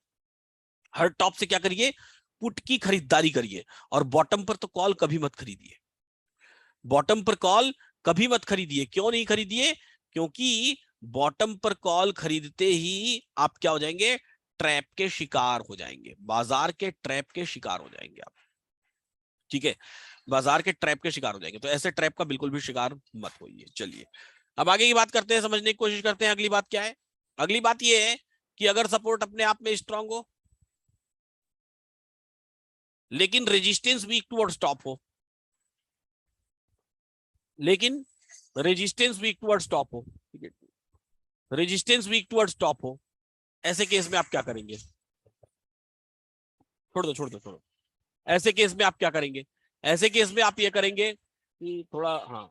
हर टॉप से क्या करिए, पुट की खरीदारी करिए, और बॉटम पर तो कॉल कभी मत खरीदिए, बॉटम पर कॉल कभी मत खरीदिए। क्यों नहीं खरीदिए, क्योंकि बॉटम पर कॉल खरीदते ही आप क्या हो जाएंगे, ट्रैप के शिकार हो जाएंगे, बाजार के ट्रैप के शिकार हो जाएंगे आप। ठीक है, बाजार के ट्रैप के शिकार हो जाएंगे, तो ऐसे ट्रैप का बिल्कुल भी शिकार मत होइए। चलिए अब आगे की बात करते हैं, समझने की कोशिश करते हैं। अगली बात क्या है, अगली बात यह है कि अगर सपोर्ट अपने आप में स्ट्रांग हो लेकिन रेजिस्टेंस वीक टुवर्ड्स टॉप हो, लेकिन रेजिस्टेंस वीक टुवर्ड्स टॉप हो, ठीक है, रेजिस्टेंस वीक टुवर्ड्स टॉप हो, ऐसे केस में आप क्या करेंगे, छोड़ दो। ऐसे केस में आप क्या करेंगे, ऐसे केस में आप ये करेंगे कि थोड़ा, हाँ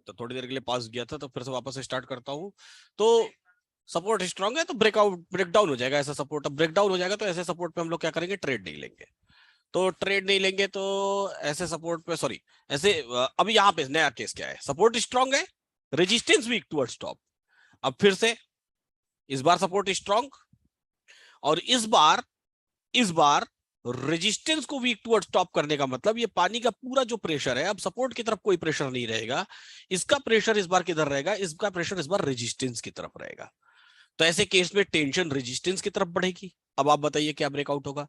तो थोड़ी देर के लिए पास गया था, तो फिर से वापस स्टार्ट करता हूं। तो सपोर्ट स्ट्रांग है तो ब्रेकडाउन हो जाएगा ऐसा सपोर्ट। अब ब्रेकडाउन हो जाएगा तो ऐसे सपोर्ट पे हम लोग क्या करेंगे, ट्रेड नहीं लेंगे। तो ट्रेड नहीं लेंगे तो ऐसे सपोर्ट पे, सॉरी ऐसे, अभी यहाँ पे नया केस क्या है, सपोर्ट स्ट्रांग है, रेजिस्टेंस वीक टुवर्ड्स टॉप। अब फिर से इस बार सपोर्ट स्ट्रांग, और इस बार रेजिस्टेंस को वीक टुवर्ड्स टॉप करने का मतलब ये पानी का पूरा जो प्रेशर है, अब सपोर्ट की तरफ कोई प्रेशर नहीं रहेगा, इसका प्रेशर इस बार किधर रहेगा, इसका प्रेशर इस बार रेजिस्टेंस की तरफ रहेगा। तो ऐसे केस में टेंशन रेजिस्टेंस की तरफ बढ़ेगी। अब आप बताइए क्या ब्रेकआउट होगा,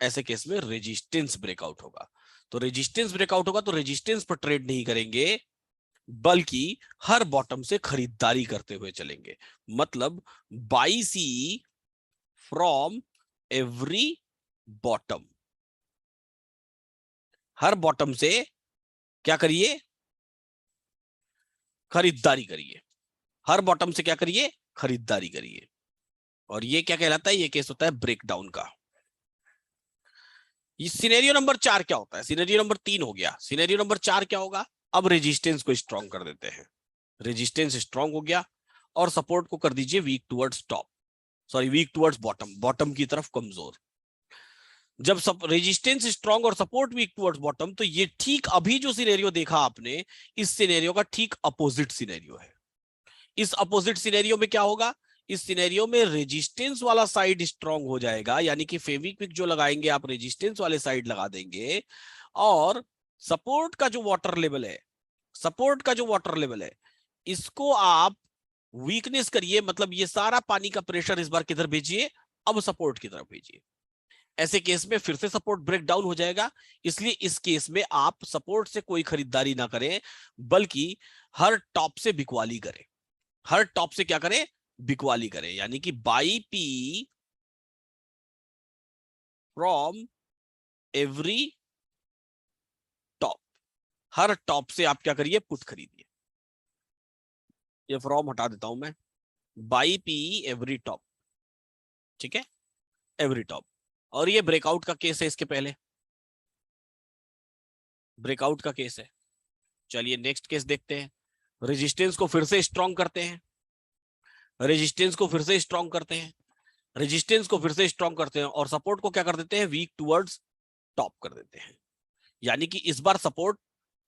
ऐसे केस में रेजिस्टेंस ब्रेकआउट होगा। तो रेजिस्टेंस ब्रेकआउट होगा तो रेजिस्टेंस पर ट्रेड नहीं करेंगे, बल्कि हर बॉटम से खरीदारी करते हुए चलेंगे। मतलब buy C from every bottom, हर बॉटम से क्या करिए, खरीदारी करिए, हर बॉटम से क्या करिए, खरीदारी करिए। और ये क्या कहलाता है, ये केस होता है ब्रेकडाउन का। ये सिनेरियो नंबर 4 क्या होता है, सिनेरियो नंबर 3 हो गया, सिनेरियो नंबर 4 क्या होगा, अब रेजिस्टेंस को स्ट्रॉन्ग कर देते हैं, रेजिस्टेंस स्ट्रॉन्ग हो गया और सपोर्ट को कर दीजिए weak towards top, sorry weak towards bottom, bottom की तरफ कमजोर। जब सब रेजिस्टेंस स्ट्रॉन्ग और सपोर्ट वीक टुवर्ड्स बॉटम, तो ये ठीक अभी जो सिनेरियो देखा आपने, इस सिनेरियो का ठीक अपोजिट सिनेरियो है। इस अपोजिट सिनेरियो में क्या होगा, इस सिनेरियो में रेजिस्टेंस वाला साइड स्ट्रांग हो जाएगा, यानी कि फेविक्विक जो लगाएंगे आप रेजिस्टेंस वाले साइड लगा देंगे, और सपोर्ट का जो वाटर लेवल है, सपोर्ट का जो वाटर लेवल है, इसको आप वीकनेस करिए, मतलब ये सारा पानी का प्रेशर इस बार किधर भेजिए, अब सपोर्ट की तरफ भेजिए। ऐसे केस में फिर से सपोर्ट ब्रेक डाउन हो जाएगा, इसलिए इस केस में आप सपोर्ट से कोई खरीदारी ना करें, बल्कि हर टॉप से बिकवाली करें। हर टॉप से क्या करें? बिकवाली करें, यानी कि by P from every top. Her top से आप क्या करिए? पुट खरीदिए। ये फ्रॉम हटा देता हूं मैं, बाई पी एवरी टॉप, ठीक है, एवरी टॉप। और ये ब्रेकआउट का केस है, इसके पहले ब्रेकआउट का केस है। चलिए नेक्स्ट केस देखते हैं। रेजिस्टेंस को फिर से स्ट्रॉन्ग करते हैं, रेजिस्टेंस को फिर से स्ट्रॉन्ग करते हैं, रेजिस्टेंस को फिर से स्ट्रॉन्ग करते हैं, और सपोर्ट को क्या कर देते हैं? वीक टुवर्ड्स टॉप कर देते हैं। यानी कि इस बार सपोर्ट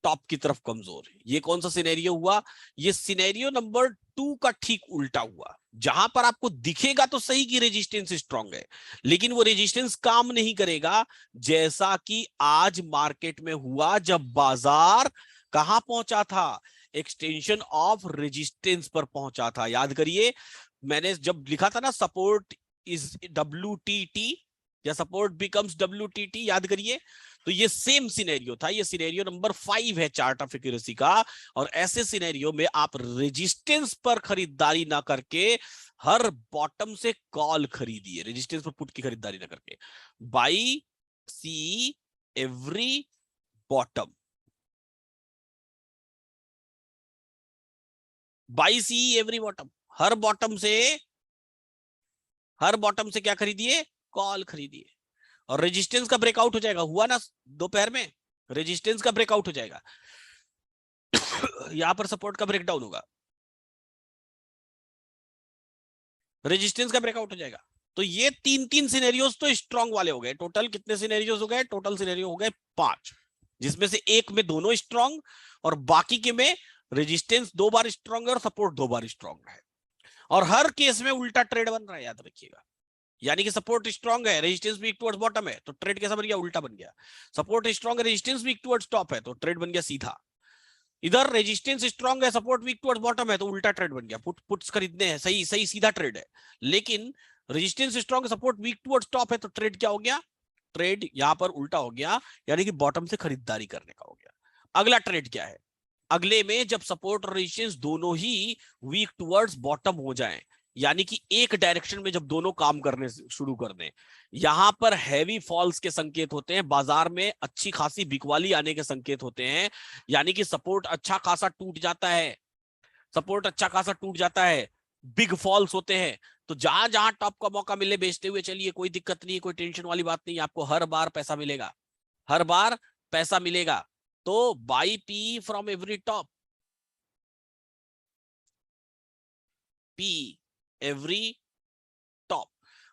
टॉप की तरफ कमजोर है। ये कौन सा सिनेरियो हुआ? ये सिनेरियो नंबर 2 का ठीक उल्टा हुआ, जहां पर आपको दिखेगा तो सही कि रेजिस्टेंस स्ट्रांग है, लेकिन वो रेजिस्टेंस काम नहीं करेगा, जैसा कि आज मार्केट में हुआ, जब बाजार कहां पहुंचा था? एक्सटेंशन ऑफ रेजिस्टेंस पर पहुंचा था। याद करिए, मैंने जब लिखा था ना, सपोर्ट इज WTT या सपोर्ट बिकम्स WTT, याद करिए। तो ये सेम सिनेरियो था, ये सिनेरियो नंबर 5 है चार्ट ऑफ एक्यूरेसी का। और ऐसे सिनेरियो में आप रेजिस्टेंस पर खरीदारी ना करके हर बॉटम से कॉल खरीदिए, रेजिस्टेंस पर पुट की खरीदारी ना करके। By see every bottom, by see every bottom, हर बॉटम से, हर बॉटम से क्या खरीदिए? कॉल खरीदिए। और रेजिस्टेंस का ब्रेकआउट हो जाएगा, हुआ ना दोपहर में, रेजिस्टेंस का ब्रेकआउट हो जाएगा। यहां पर सपोर्ट का ब्रेकडाउन होगा, रेजिस्टेंस का ब्रेकआउट हो जाएगा। तो ये तीन सिनेरियोस तो स्ट्रांग वाले हो गए। टोटल कितने सिनेरियोस हो गए? टोटल सिनेरियो हो गए 5, जिसमें से एक में दोनों स्ट्रांग, और बाकी के में रेजिस्टेंस 2 बार स्ट्रांग है और सपोर्ट 2 बार स्ट्रांग है। और हर केस में उल्टा ट्रेड बन रहा है, याद रखिएगा। यानी कि सपोर्ट स्ट्रांग है, रेजिस्टेंस वीक टुवर्ड्स बॉटम है, तो ट्रेड कैसा बन गया? उल्टा बन गया। सपोर्ट स्ट्रांग है, रेजिस्टेंस वीक टुवर्ड्स टॉप है, तो ट्रेड बन गया सीधा। इधर रेजिस्टेंस स्ट्रांग है, सपोर्ट वीक टुवर्ड्स बॉटम है, तो उल्टा ट्रेड बन गया। पुट्स खरीदने हैं, सही सही सीधा ट्रेड है। लेकिन रेजिस्टेंस स्ट्रांग है, सपोर्ट वीक टुवर्ड्स टॉप है, तो ट्रेड क्या हो गया? ट्रेड यहां पर उल्टा हो गया, यानी कि बॉटम से खरीदारी करने का हो गया। अगला ट्रेड क्या है? अगले में जब सपोर्ट और रेजिस्टेंस दोनों ही वीक टुवर्ड्स बॉटम हो जाएं, यानी कि एक डायरेक्शन में जब दोनों काम करने शुरू कर दें, यहां पर हैवी फॉल्स के संकेत होते हैं, बाजार में अच्छी खासी बिकवाली आने के संकेत होते हैं। यानी कि सपोर्ट अच्छा खासा टूट जाता है, सपोर्ट अच्छा खासा टूट जाता है, बिग फॉल्स होते हैं। तो जहां जहां टॉप का मौका मिले बेचते हुए चलिए, कोई दिक्कत नहीं है, कोई टेंशन वाली बात नहीं, आपको हर बार पैसा मिलेगा, हर बार पैसा मिलेगा। तो by P from every top, P every top.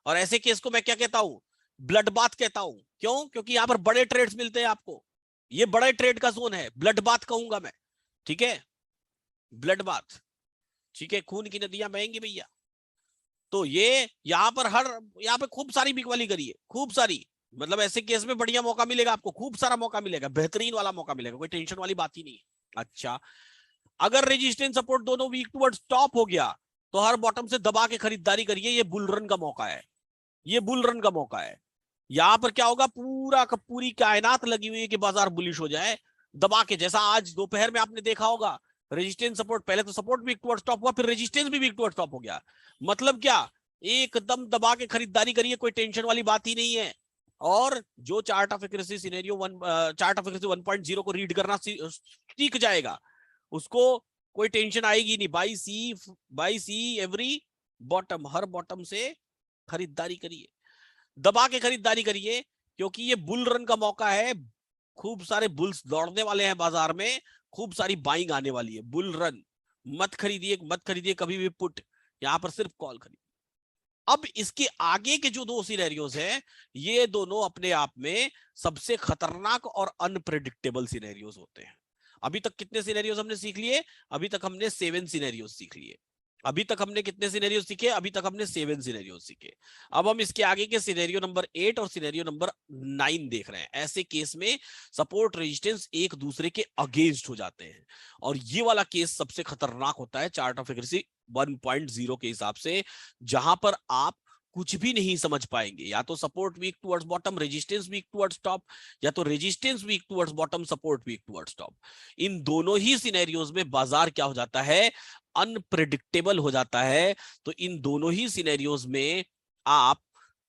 और ऐसे केस को मैं क्या कहता हूं? ब्लड बाथ कहता हूं। क्यों? क्योंकि यहां पर बड़े ट्रेड्स मिलते हैं आपको, ये बड़े ट्रेड का जोन है, ब्लड बाथ कहूंगा मैं, ठीक है, ब्लड बाथ, ठीक है, खून की नदियां बहेंगी भैया। तो ये यहां पर यहां पे खूब सारी बिकवाली करिए, खूब सारी, मतलब ऐसे केस में बढ़िया मौका मिलेगा आपको, खूब सारा मौका मिलेगा, बेहतरीन वाला मौका मिलेगा, कोई टेंशन वाली बात ही नहीं है। अच्छा, अगर रेजिस्टेंस सपोर्ट दोनों वीक टुवर्ड्स टॉप हो गया, तो हर बॉटम से दबा के खरीदारी करिए, ये बुल रन का मौका है, ये बुल रन का मौका है। यहां पर क्या होगा? पूरा का पूरी कायनात लगी हुई है कि बाजार बुलिश हो जाए, दबा के, जैसा आज दोपहर में आपने देखा होगा, रेजिस्टेंस सपोर्ट, पहले तो सपोर्ट वीक टुवर्ड्स टॉप हुआ, फिर रेजिस्टेंस भी वीक टुवर्ड्स टॉप हो गया। मतलब क्या? एकदम दबा के खरीदारी करिए, कोई टेंशन वाली बात ही नहीं है। और जो chart of accuracy scenario chart of accuracy 1.0 को रीड करना सीख जाएगा, उसको कोई टेंशन आएगी नहीं। बाई सी एवरी बॉटम, हर बॉटम से खरीदारी करिए, दबा के खरीदारी करिए, क्योंकि ये बुल रन का मौका है। खूब सारे बुल्स दौड़ने वाले हैं बाजार में, खूब सारी बाइंग आने वाली है, बुल रन। मत खरीदिए, मत खरीदिए कभी भी पुट, यहां पर सिर्फ कॉल खरीदिए। अब इसके आगे के जो 2 सिनेरियोज हैं, ये दोनों अपने आप में सबसे खतरनाक और अनप्रेडिक्टेबल सिनेरियोज होते हैं। अभी तक कितने सिनेरियोज हमने सीख लिए? अभी तक हमने 7 सिनेरियोज सीख लिए। अभी तक हमने कितने सिनेरियो सीखे? अभी तक हमने 7 सिनेरियो सीखे। अब हम इसके आगे के सिनेरियो नंबर 8 और सिनेरियो नंबर 9 देख रहे हैं। ऐसे केस में सपोर्ट रेजिस्टेंस एक दूसरे के अगेंस्ट हो जाते हैं, और ये वाला केस सबसे खतरनाक होता है चार्ट ऑफ एक्यूरेसी 1.0 के हिसाब से, जहां पर आप कुछ भी नहीं समझ पाएंगे। या तो support weak towards bottom, resistance weak towards top, या तो resistance weak towards bottom, support weak towards top. इन दोनों ही सिनेरियोज में बाजार क्या हो जाता है? अनप्रेडिक्टेबल हो जाता है। तो इन दोनों ही सिनेरियोज में आप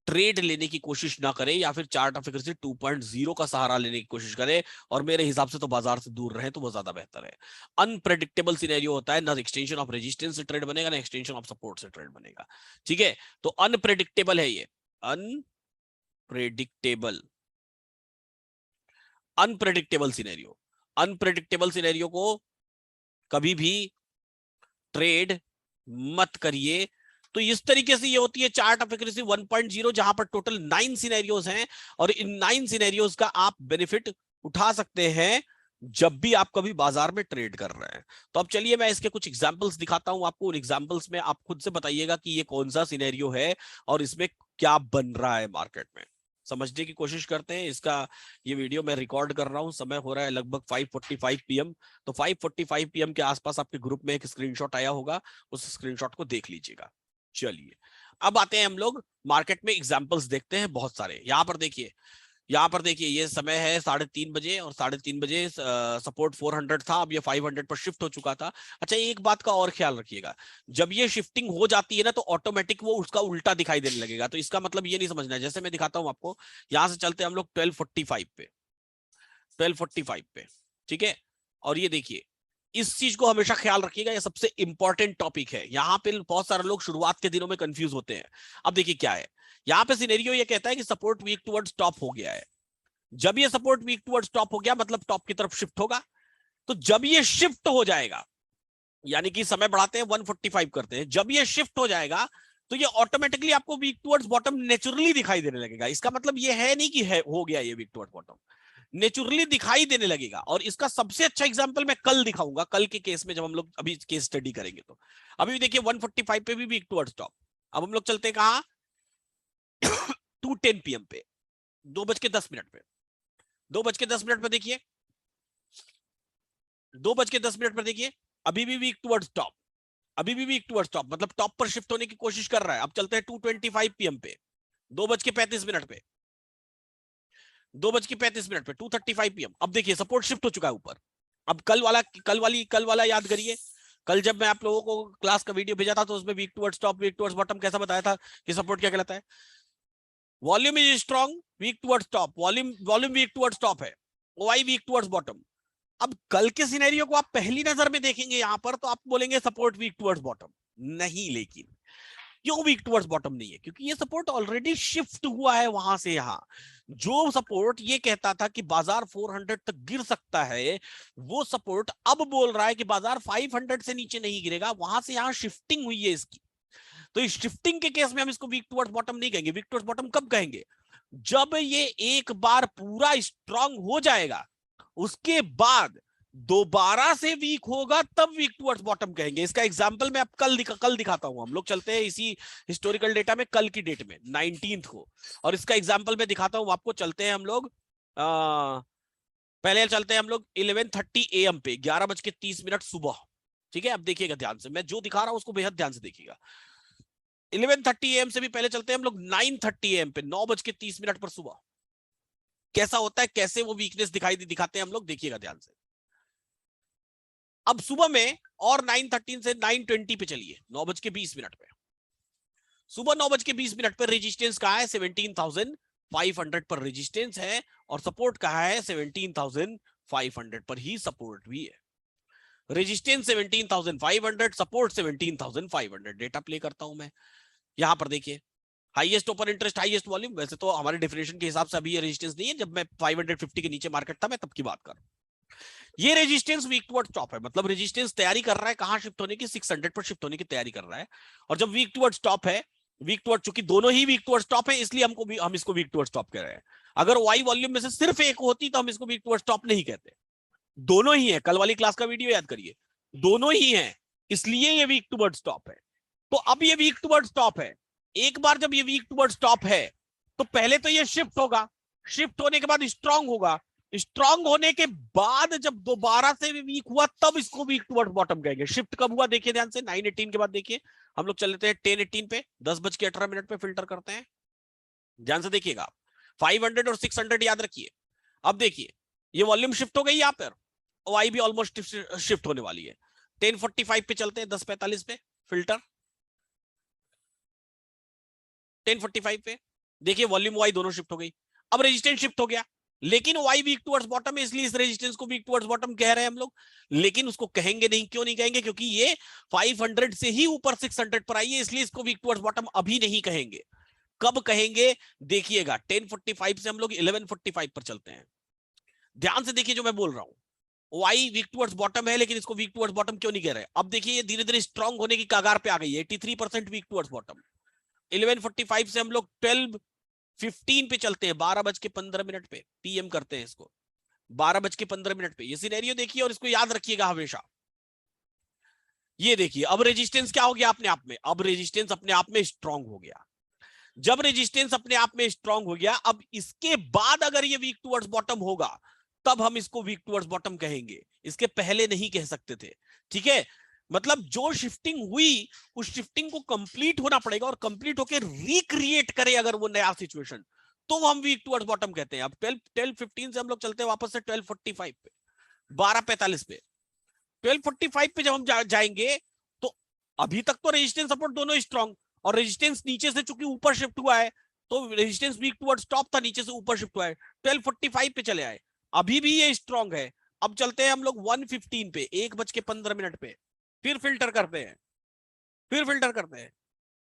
ट्रेड लेने की कोशिश ना करें, या फिर चार्ट ऑफ एक्यूरेसी 2.0 का सहारा लेने की कोशिश करें, और मेरे हिसाब से तो बाजार से दूर रहें तो वो ज्यादा बेहतर है। अनप्रेडिक्टेबल सिनेरियो होता है, ना एक्सटेंशन ऑफ रेजिस्टेंस से ट्रेड बनेगा, ना एक्सटेंशन ऑफ सपोर्ट से ट्रेड बनेगा। ठीक है, तो अनप्रेडिक्टेबल है ये, unpredictable unpredictable scenario. Unpredictable scenario को कभी भी ट्रेड मत करिए। तो इस तरीके से ये होती है चार्ट ऑफ एक्यूरेसी 1.0, जहां पर टोटल 9 सिनेरियोज हैं, और इन 9 सिनेरियोज का आप बेनिफिट उठा सकते हैं जब भी आप कभी बाजार में ट्रेड कर रहे हैं। तो अब चलिए मैं इसके कुछ एग्जांपल्स दिखाता हूं आपको। उन एग्जांपल्स में आप खुद से बताइएगा कि ये कौन सा सिनेरियो है और इसमें क्या बन रहा है मार्केट में। समझने की कोशिश करते हैं। इसका ये वीडियो मैं रिकॉर्ड कर रहा हूं, समय हो रहा है लगभग 5:45 PM। तो 5:45 PM के आसपास आपके ग्रुप में एक स्क्रीनशॉट आया होगा, उस स्क्रीनशॉट को देख लीजिएगा। चलिए अब आते हैं हम लोग मार्केट में एग्जांपल्स देखते हैं बहुत सारे। यहां पर देखिए, ये समय है 3:30 बजे, और 3:30 बजे सपोर्ट 400 था, अब ये 500 पर शिफ्ट हो चुका था। अच्छा, एक बात का और ख्याल रखिएगा, जब ये शिफ्टिंग हो जाती है ना, तो ऑटोमेटिक वो उसका उल्टा दिखाई देने लगेगा। तो इसका मतलब ये नहीं समझना है, जैसे मैं दिखाता हूं आपको, यहां से चलते हैं हम लोग 12:45 पे, 12:45 पे, ठीक है। और ये देखिए, इस चीज को हमेशा ख्याल रखिएगा, ये सबसे इंपॉर्टेंट टॉपिक है। यहां पे बहुत सारे लोग शुरुआत के दिनों में कंफ्यूज होते हैं। अब देखिए क्या है, यहां पे सिनेरियो ये कहता है कि सपोर्ट वीक टुवर्ड्स टॉप हो गया है। जब ये सपोर्ट वीक टुवर्ड्स टॉप हो गया मतलब टॉप की तरफ शिफ्ट होगा। तो जब ये शिफ्ट हो जाएगा, यानी कि समय बढ़ाते हैं 145 करते हैं, जब ये शिफ्ट हो जाएगा तो ये ऑटोमेटिकली आपको वीक टुवर्ड्स बॉटम नेचुरली दिखाई देने लगेगा। इसका मतलब ये है नहीं कि है हो गया ये वीक टुवर्ड्स बॉटम, नेचुरली दिखाई देने लगेगा। और इसका सबसे अच्छा एग्जांपल मैं कल दिखाऊंगा, कल के केस में जब हम लोग अभी केस स्टडी करेंगे। तो अभी देखिए 145 पे भी वीक टुवर्ड्स टॉप। अब हम लोग चलते हैं कहां 2:10 PM पे, 2:10 पे, 2:10 पे देखिए, 2:10 पर देखिए, अभी भी वीक टुवर्ड्स टॉप, अभी भी वीक टुवर्ड्स टॉप, मतलब टॉप पर शिफ्ट होने की कोशिश कर रहा है। अब चलते हैं 2:25 PM पे, 2:35 पे, 2:35 पे, 2:35 PM। अब देखिए सपोर्ट शिफ्ट हो चुका है ऊपर। अब कल वाला याद करिए, कल जब मैं आप लोगों को क्लास का वीडियो भेजा था तो उसमें weak towards top, weak towards bottom कैसा बताया था कि सपोर्ट क्या कहलाता है? Volume is strong, weak towards top, volume weak towards top है, ओआई वीक टुवर्ड्स बॉटम। अब कल के सिनेरियो को आप पहली नजर में देखेंगे यहां पर, तो आप बोलेंगे सपोर्ट वीक टुवर्ड्स बॉटम नहीं। लेकिन क्यों वीक टुवर्ड्स बॉटम नहीं है? क्योंकि ये सपोर्ट ऑलरेडी शिफ्ट हुआ है वहां से यहां। जो सपोर्ट ये कहता था कि बाजार 400 तक गिर सकता है, वो सपोर्ट अब बोल रहा है कि बाजार 500 से नीचे नहीं गिरेगा। वहां से यहां शिफ्टिंग हुई है इसकी। तो इस शिफ्टिंग के केस में हम इसको वीक टुवर्ड्स बॉटम नहीं कहेंगे। वीक टुवर्ड्स बॉटम कब कहेंगे? जब ये एक बार पूरा स्ट्रांग हो जाएगा, उसके बाद दोबारा से वीक होगा, तब वीक टुवर्ड्स बॉटम कहेंगे। इसका एग्जांपल मैं अब कल दिखाता हूं। हम लोग चलते हैं इसी हिस्टोरिकल डेटा में, कल की डेट में 19th को, और इसका एग्जांपल मैं दिखाता हूं आपको। चलते हैं हम लोग पहले चलते हैं हम लोग 11:30 AM पे, 11:30 सुबह। ठीक है, अब देखिएगा ध्यान से, मैं जो दिखा रहा हूं उसको बेहद ध्यान से देखिएगा। 11:30 AM से भी पहले चलते हैं हम लोग 9:30 AM पे, 9:30 पर सुबह। कैसा होता है, कैसे वो वीकनेस दिखाते हैं हम लोग, देखिएगा ध्यान से। अब सुबह में और 9:13 से 9:20 पे चलिए, 9:20 पे, सुबह 9:20 पर रेजिस्टेंस कहा है 17,500 पर रेजिस्टेंस है, और सपोर्ट कहा है 17,500 पर ही सपोर्ट भी है। Resistance 17,500, support 17,500। डेटा प्ले करता हूं मैं। यहां पर देखिए, highest open interest, highest volume. वैसे तो हमारे डेफिनेशन के हिसाब से अभी ये रेजिस्टेंस नहीं है, जब मैं 550 के नीचे मार्केट था मैं तब की बात कर रहा हूं। ये रेजिस्टेंस वीक टुवर्ड्स टॉप है, मतलब रेजिस्टेंस तैयारी कर रहा है कहां शिफ्ट होने की, 600 पर शिफ्ट होने की तैयारी कर रहा है। और जब वीक टुवर्ड्स टॉप है, वीक टुवर्ड्स, चूंकि दोनों ही वीक टुवर्ड्स टॉप है, इसलिए हम इसको वीक टुवर्ड्स टॉप कह रहे हैं। अगर वाई वॉल्यूम में से सिर्फ एक होती तो हम इसको वीक टुवर्ड्स टॉप नहीं कहते। दोनों ही है, कल वाली क्लास का वीडियो याद करिए, दोनों ही है। इसलिए ये वीक टुवर्ड स्टॉप है। तो अब ये वीक टुवर्ड स्टॉप है, एक बार जब ये वीक टुवर्ड स्टॉप है तो पहले तो ये शिफ्ट होगा, शिफ्ट होने के बाद स्ट्रांग होगा, स्ट्रांग होने के बाद जब दोबारा से वीक हुआ तब इसको वीक टुवर्ड बॉटम कहेंगे। शिफ्ट कब हुआ देखिए ध्यान से, 9:18 के बाद देखिए, हम लोग चल लेते हैं 10:18 पे, 10:18 पे फिल्टर करते हैं, ध्यान से देखिएगा। 500 और 600 याद रखिए। अब देखिए ये वॉल्यूम शिफ्ट हो गई यहाँ पर, वाई भी ऑलमोस्ट शिफ्ट होने वाली है। 10:45 पे चलते हैं, 10:45 पे फिल्टर, 10:45 पे देखिए वॉल्यूम वाई दोनों शिफ्ट हो गई। अब रेजिस्टेंस शिफ्ट हो गया, लेकिन वाई वीक टुवर्ड्स बॉटम है, इसलिए इस रेजिस्टेंस को वीक टुवर्ड्स बॉटम कह रहे हैं हम लोग, लेकिन उसको कहेंगे नहीं। क्यों नहीं कहेंगे? क्योंकि ये 500 से ही ऊपर 600 पर आई है, इसलिए इसको वीक टुवर्ड्स बॉटम अभी नहीं कहेंगे। कब कहेंगे देखिएगा, 10:45 से हम लोग 11:45 पर चलते हैं। ध्यान से देखिए जो मैं बोल रहा हूं, वाई वीक टुवर्ड्स बॉटम है, लेकिन इसको वीक टुवर्ड्स बॉटम क्यों नहीं कह रहे? अब देखिए ये धीरे धीरे स्ट्रांग होने की कगार पे आ गई है, 83% वीक टुवर्ड्स बॉटम। 11:45 से हम लोग 12:15 पे चलते हैं, 12:15 पे पीएम करते हैं इसको, 12:15 पे। ये सिनेरियो देखिए और इसको याद रखिएगा हमेशा। ये देखिए अब रेजिस्टेंस क्या हो गया अपने आप में, अब रेजिस्टेंस अपने आप में स्ट्रांग हो गया। जब रेजिस्टेंस अपने आप में स्ट्रांग हो गया, अब इसके बाद अगर ये वीक टुवर्ड्स बॉटम होगा तब हम इसको वीक टुवर्ड्स बॉटम कहेंगे, इसके पहले नहीं कह सकते थे। ठीक है, मतलब जो शिफ्टिंग हुई उस शिफ्टिंग को कंप्लीट होना पड़ेगा, और कंप्लीट होकर रिक्रिएट करे अगर वो नया सिचुएशन, तो हम वीक टुवर्ड्स बॉटम कहते हैं। अब 12:15 से हम लोग चलते हैं वापस से 12:45 पे, 12:45 पे। 12:45 पे जब हम जाएंगे तो अभी तक तो रेजिस्टेंस सपोर्ट दोनों स्ट्रांग, और रेजिस्टेंस नीचे से चूंकि ऊपर शिफ्ट हुआ है तो रेजिस्टेंस वीक टुवर्ड्स टॉप था, नीचे से ऊपर शिफ्ट हुआ है, 12:45 पे चले आए, अभी भी ये स्ट्रांग है। अब चलते हैं हम लोग 1:15 पे, 1:15 पे, फिर फिल्टर करते हैं, फिर फिल्टर करते हैं।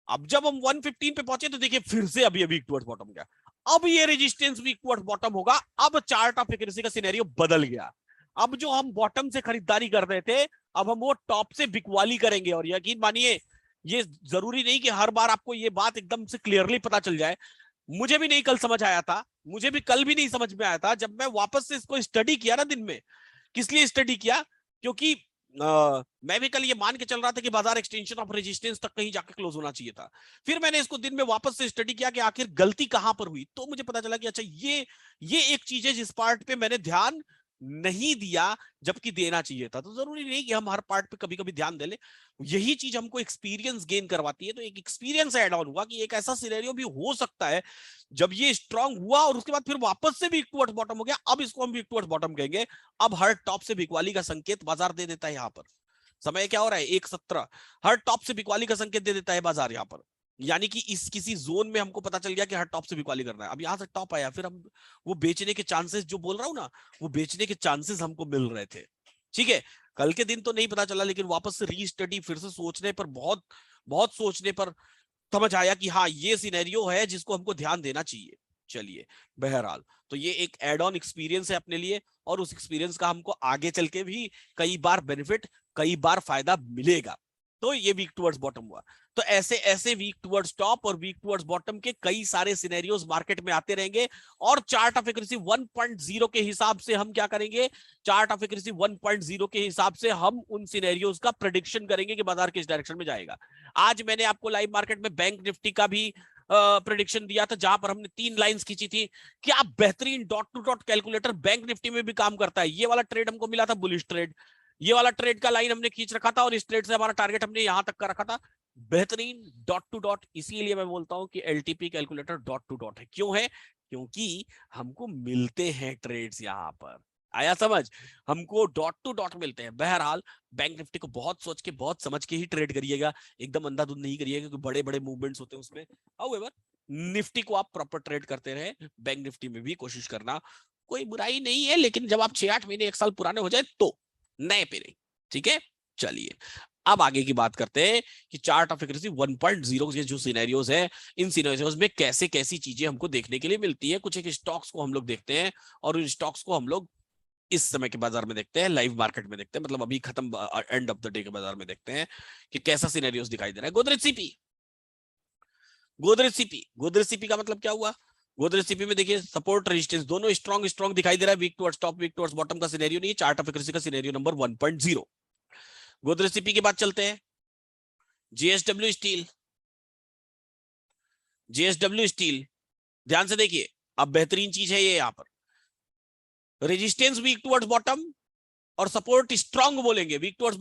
अब जब हम 1:15 पे पहुंचे तो देखिए फिर से अभी वीक टुवर्ड्स बॉटम गया, अब ये रेजिस्टेंस वीक टुवर्ड्स बॉटम होगा। अब चार्ट ऑफ एक्यूरेसी का सिनेरियो बदल गया, अब जो हम बॉटम से खरीदारी कर रहे थे अब हम वो टॉप से बिकवाली करेंगे। और यकीन मानिए ये जरूरी नहीं कि हर बार आपको ये बात एकदम से क्लियरली पता चल जाए, मुझे भी नहीं कल समझ आया था, मुझे भी कल भी नहीं समझ में आया था। जब मैं वापस से इसको स्टडी किया ना दिन में, किस लिए स्टडी किया, क्योंकि मैं भी कल ये मान के चल रहा था कि बाजार एक्सटेंशन ऑफ रेजिस्टेंस तक कहीं जाके क्लोज होना चाहिए था। फिर मैंने इसको दिन में वापस से स्टडी किया कि आखिर गलती कहां पर हुई, तो मुझे पता चला कि अच्छा ये एक चीज है जिस पार्ट पे मैंने ध्यान नहीं दिया जबकि देना चाहिए था। तो जरूरी नहीं कि हम हर पार्ट पे कभी कभी ध्यान दे ले, यही चीज हमको एक्सपीरियंस गेन करवाती है। तो एक एक्सपीरियंस ऐड ऑन हुआ कि एक ऐसा सिनेरियो भी हो सकता है जब ये स्ट्रांग हुआ और उसके बाद फिर वापस से वीक टुवर्ड्स बॉटम हो गया, अब इसको हम वीक टुवर्ड्स बॉटम कहेंगे। अब हर टॉप से बिकवाली का संकेत बाजार दे देता है। यहाँ पर समय क्या हो रहा है 1:17, हर टॉप से बिकवाली का संकेत दे देता है बाजार यहाँ पर, यानी कि इस किसी जोन में हमको पता चल गया कि हर टॉप से बिकवाली करना है। अब यहाँ से टॉप आया, फिर हम वो बेचने के चांसेस जो बोल रहा हूँ ना, वो बेचने के चांसेस हमको मिल रहे थे। ठीक है, कल के दिन तो नहीं पता चला, लेकिन वापस से रीस्टडी फिर से सोचने पर, बहुत बहुत सोचने पर समझ आया कि हाँ ये सिनेरियो है जिसको हमको ध्यान देना चाहिए। चलिए बहरहाल, तो ये एक एड ऑन एक्सपीरियंस है अपने लिए, और उस एक्सपीरियंस का हमको आगे चल के भी कई बार बेनिफिट, कई बार फायदा मिलेगा। तो ये वीक टुवर्ड्स बॉटम हुआ। तो ऐसे ऐसे वीक टुवर्ड्स टॉप और वीक टुवर्ड्स बॉटम के कई सारे सिनेरियोज मार्केट में आते रहेंगे, और चार्ट ऑफ एक्यूरेसी 1.0 के हिसाब से हम क्या करेंगे, चार्ट ऑफ एक्यूरेसी 1.0 के हिसाब से हम उन सिनेरियोज का प्रेडिक्शन करेंगे कि बाजार किस डायरेक्शन में जाएगा। आज मैंने आपको लाइव मार्केट में बैंक निफ्टी का भी प्रेडिक्शन दिया था, जहां पर हमने 3 लाइंस खींची थी। क्या बेहतरीन dot to dot calculator bank Nifty में भी काम करता है। ये वाला ट्रेड हमको मिला था बुलिश ट्रेड, ये वाला ट्रेड का लाइन हमने खींच रखा था, और इस ट्रेड से हमारा टारगेट हमने यहां तक का रखा था। बेहतरीन डॉट टू डॉट, इसीलिए मैं बोलता हूं कि LTP calculator dot to dot है। क्यों है? क्योंकि हमको मिलते हैं ट्रेड्स यहां पर। आया समझ? हमको डॉट टू डॉट मिलते हैं। बहरहाल बैंक निफ्टी को बहुत सोच के, बहुत समझ के ही ट्रेड करिएगा, एकदम अंधाधुंध नहीं करिएगा, क्योंकि बड़े बड़े मूवमेंट्स होते हैं उसमें। हाउएवर निफ्टी को आप प्रॉपर ट्रेड करते रहे, बैंक निफ्टी में भी कोशिश करना, कोई बुराई नहीं है, लेकिन जब आप 6-8 महीने 1 साल पुराने हो जाए तो, नए पे नहीं। ठीक है, चलिए अब आगे की बात करते हैं कि चार्ट ऑफ एक्यूरेसी 1.0 के जो सिनेरियोज है, इन सिनेरियोज में कैसे कैसी चीजें हमको देखने के लिए मिलती है। कुछ एक स्टॉक्स को हम लोग देखते हैं, और उन स्टॉक्स को हम लोग इस समय के बाजार में देखते हैं, लाइव मार्केट में देखते हैं, मतलब अभी खत्म एंड ऑफ द डे के बाजार में देखते हैं कि कैसा सिनेरियोस दिखाई दे रहा है। Godrej CP, Godrej CP, Godrej CP का मतलब क्या हुआ? गोदरेज सीपी में देखिए सपोर्ट रेजिस्टेंस दोनों स्ट्रॉन्ग स्ट्रॉन्ग दिखाई दे रहा है। Weak towards top, weak towards bottom का सिनेरियो नहीं है, चार्ट ऑफ एक्यूरेसी का सिनेरियो नंबर 1.0। गोदरेज सीपी के बाद चलते हैं जेएसडब्ल्यू स्टील। जेएसडब्ल्यू स्टील ध्यान से देखिए, अब बेहतरीन चीज है ये, यहां पर रेजिस्टेंस वीक टुवर्ड्स बॉटम और सपोर्ट स्ट्रांग बोलेंगे, वीक टुवर्ड्स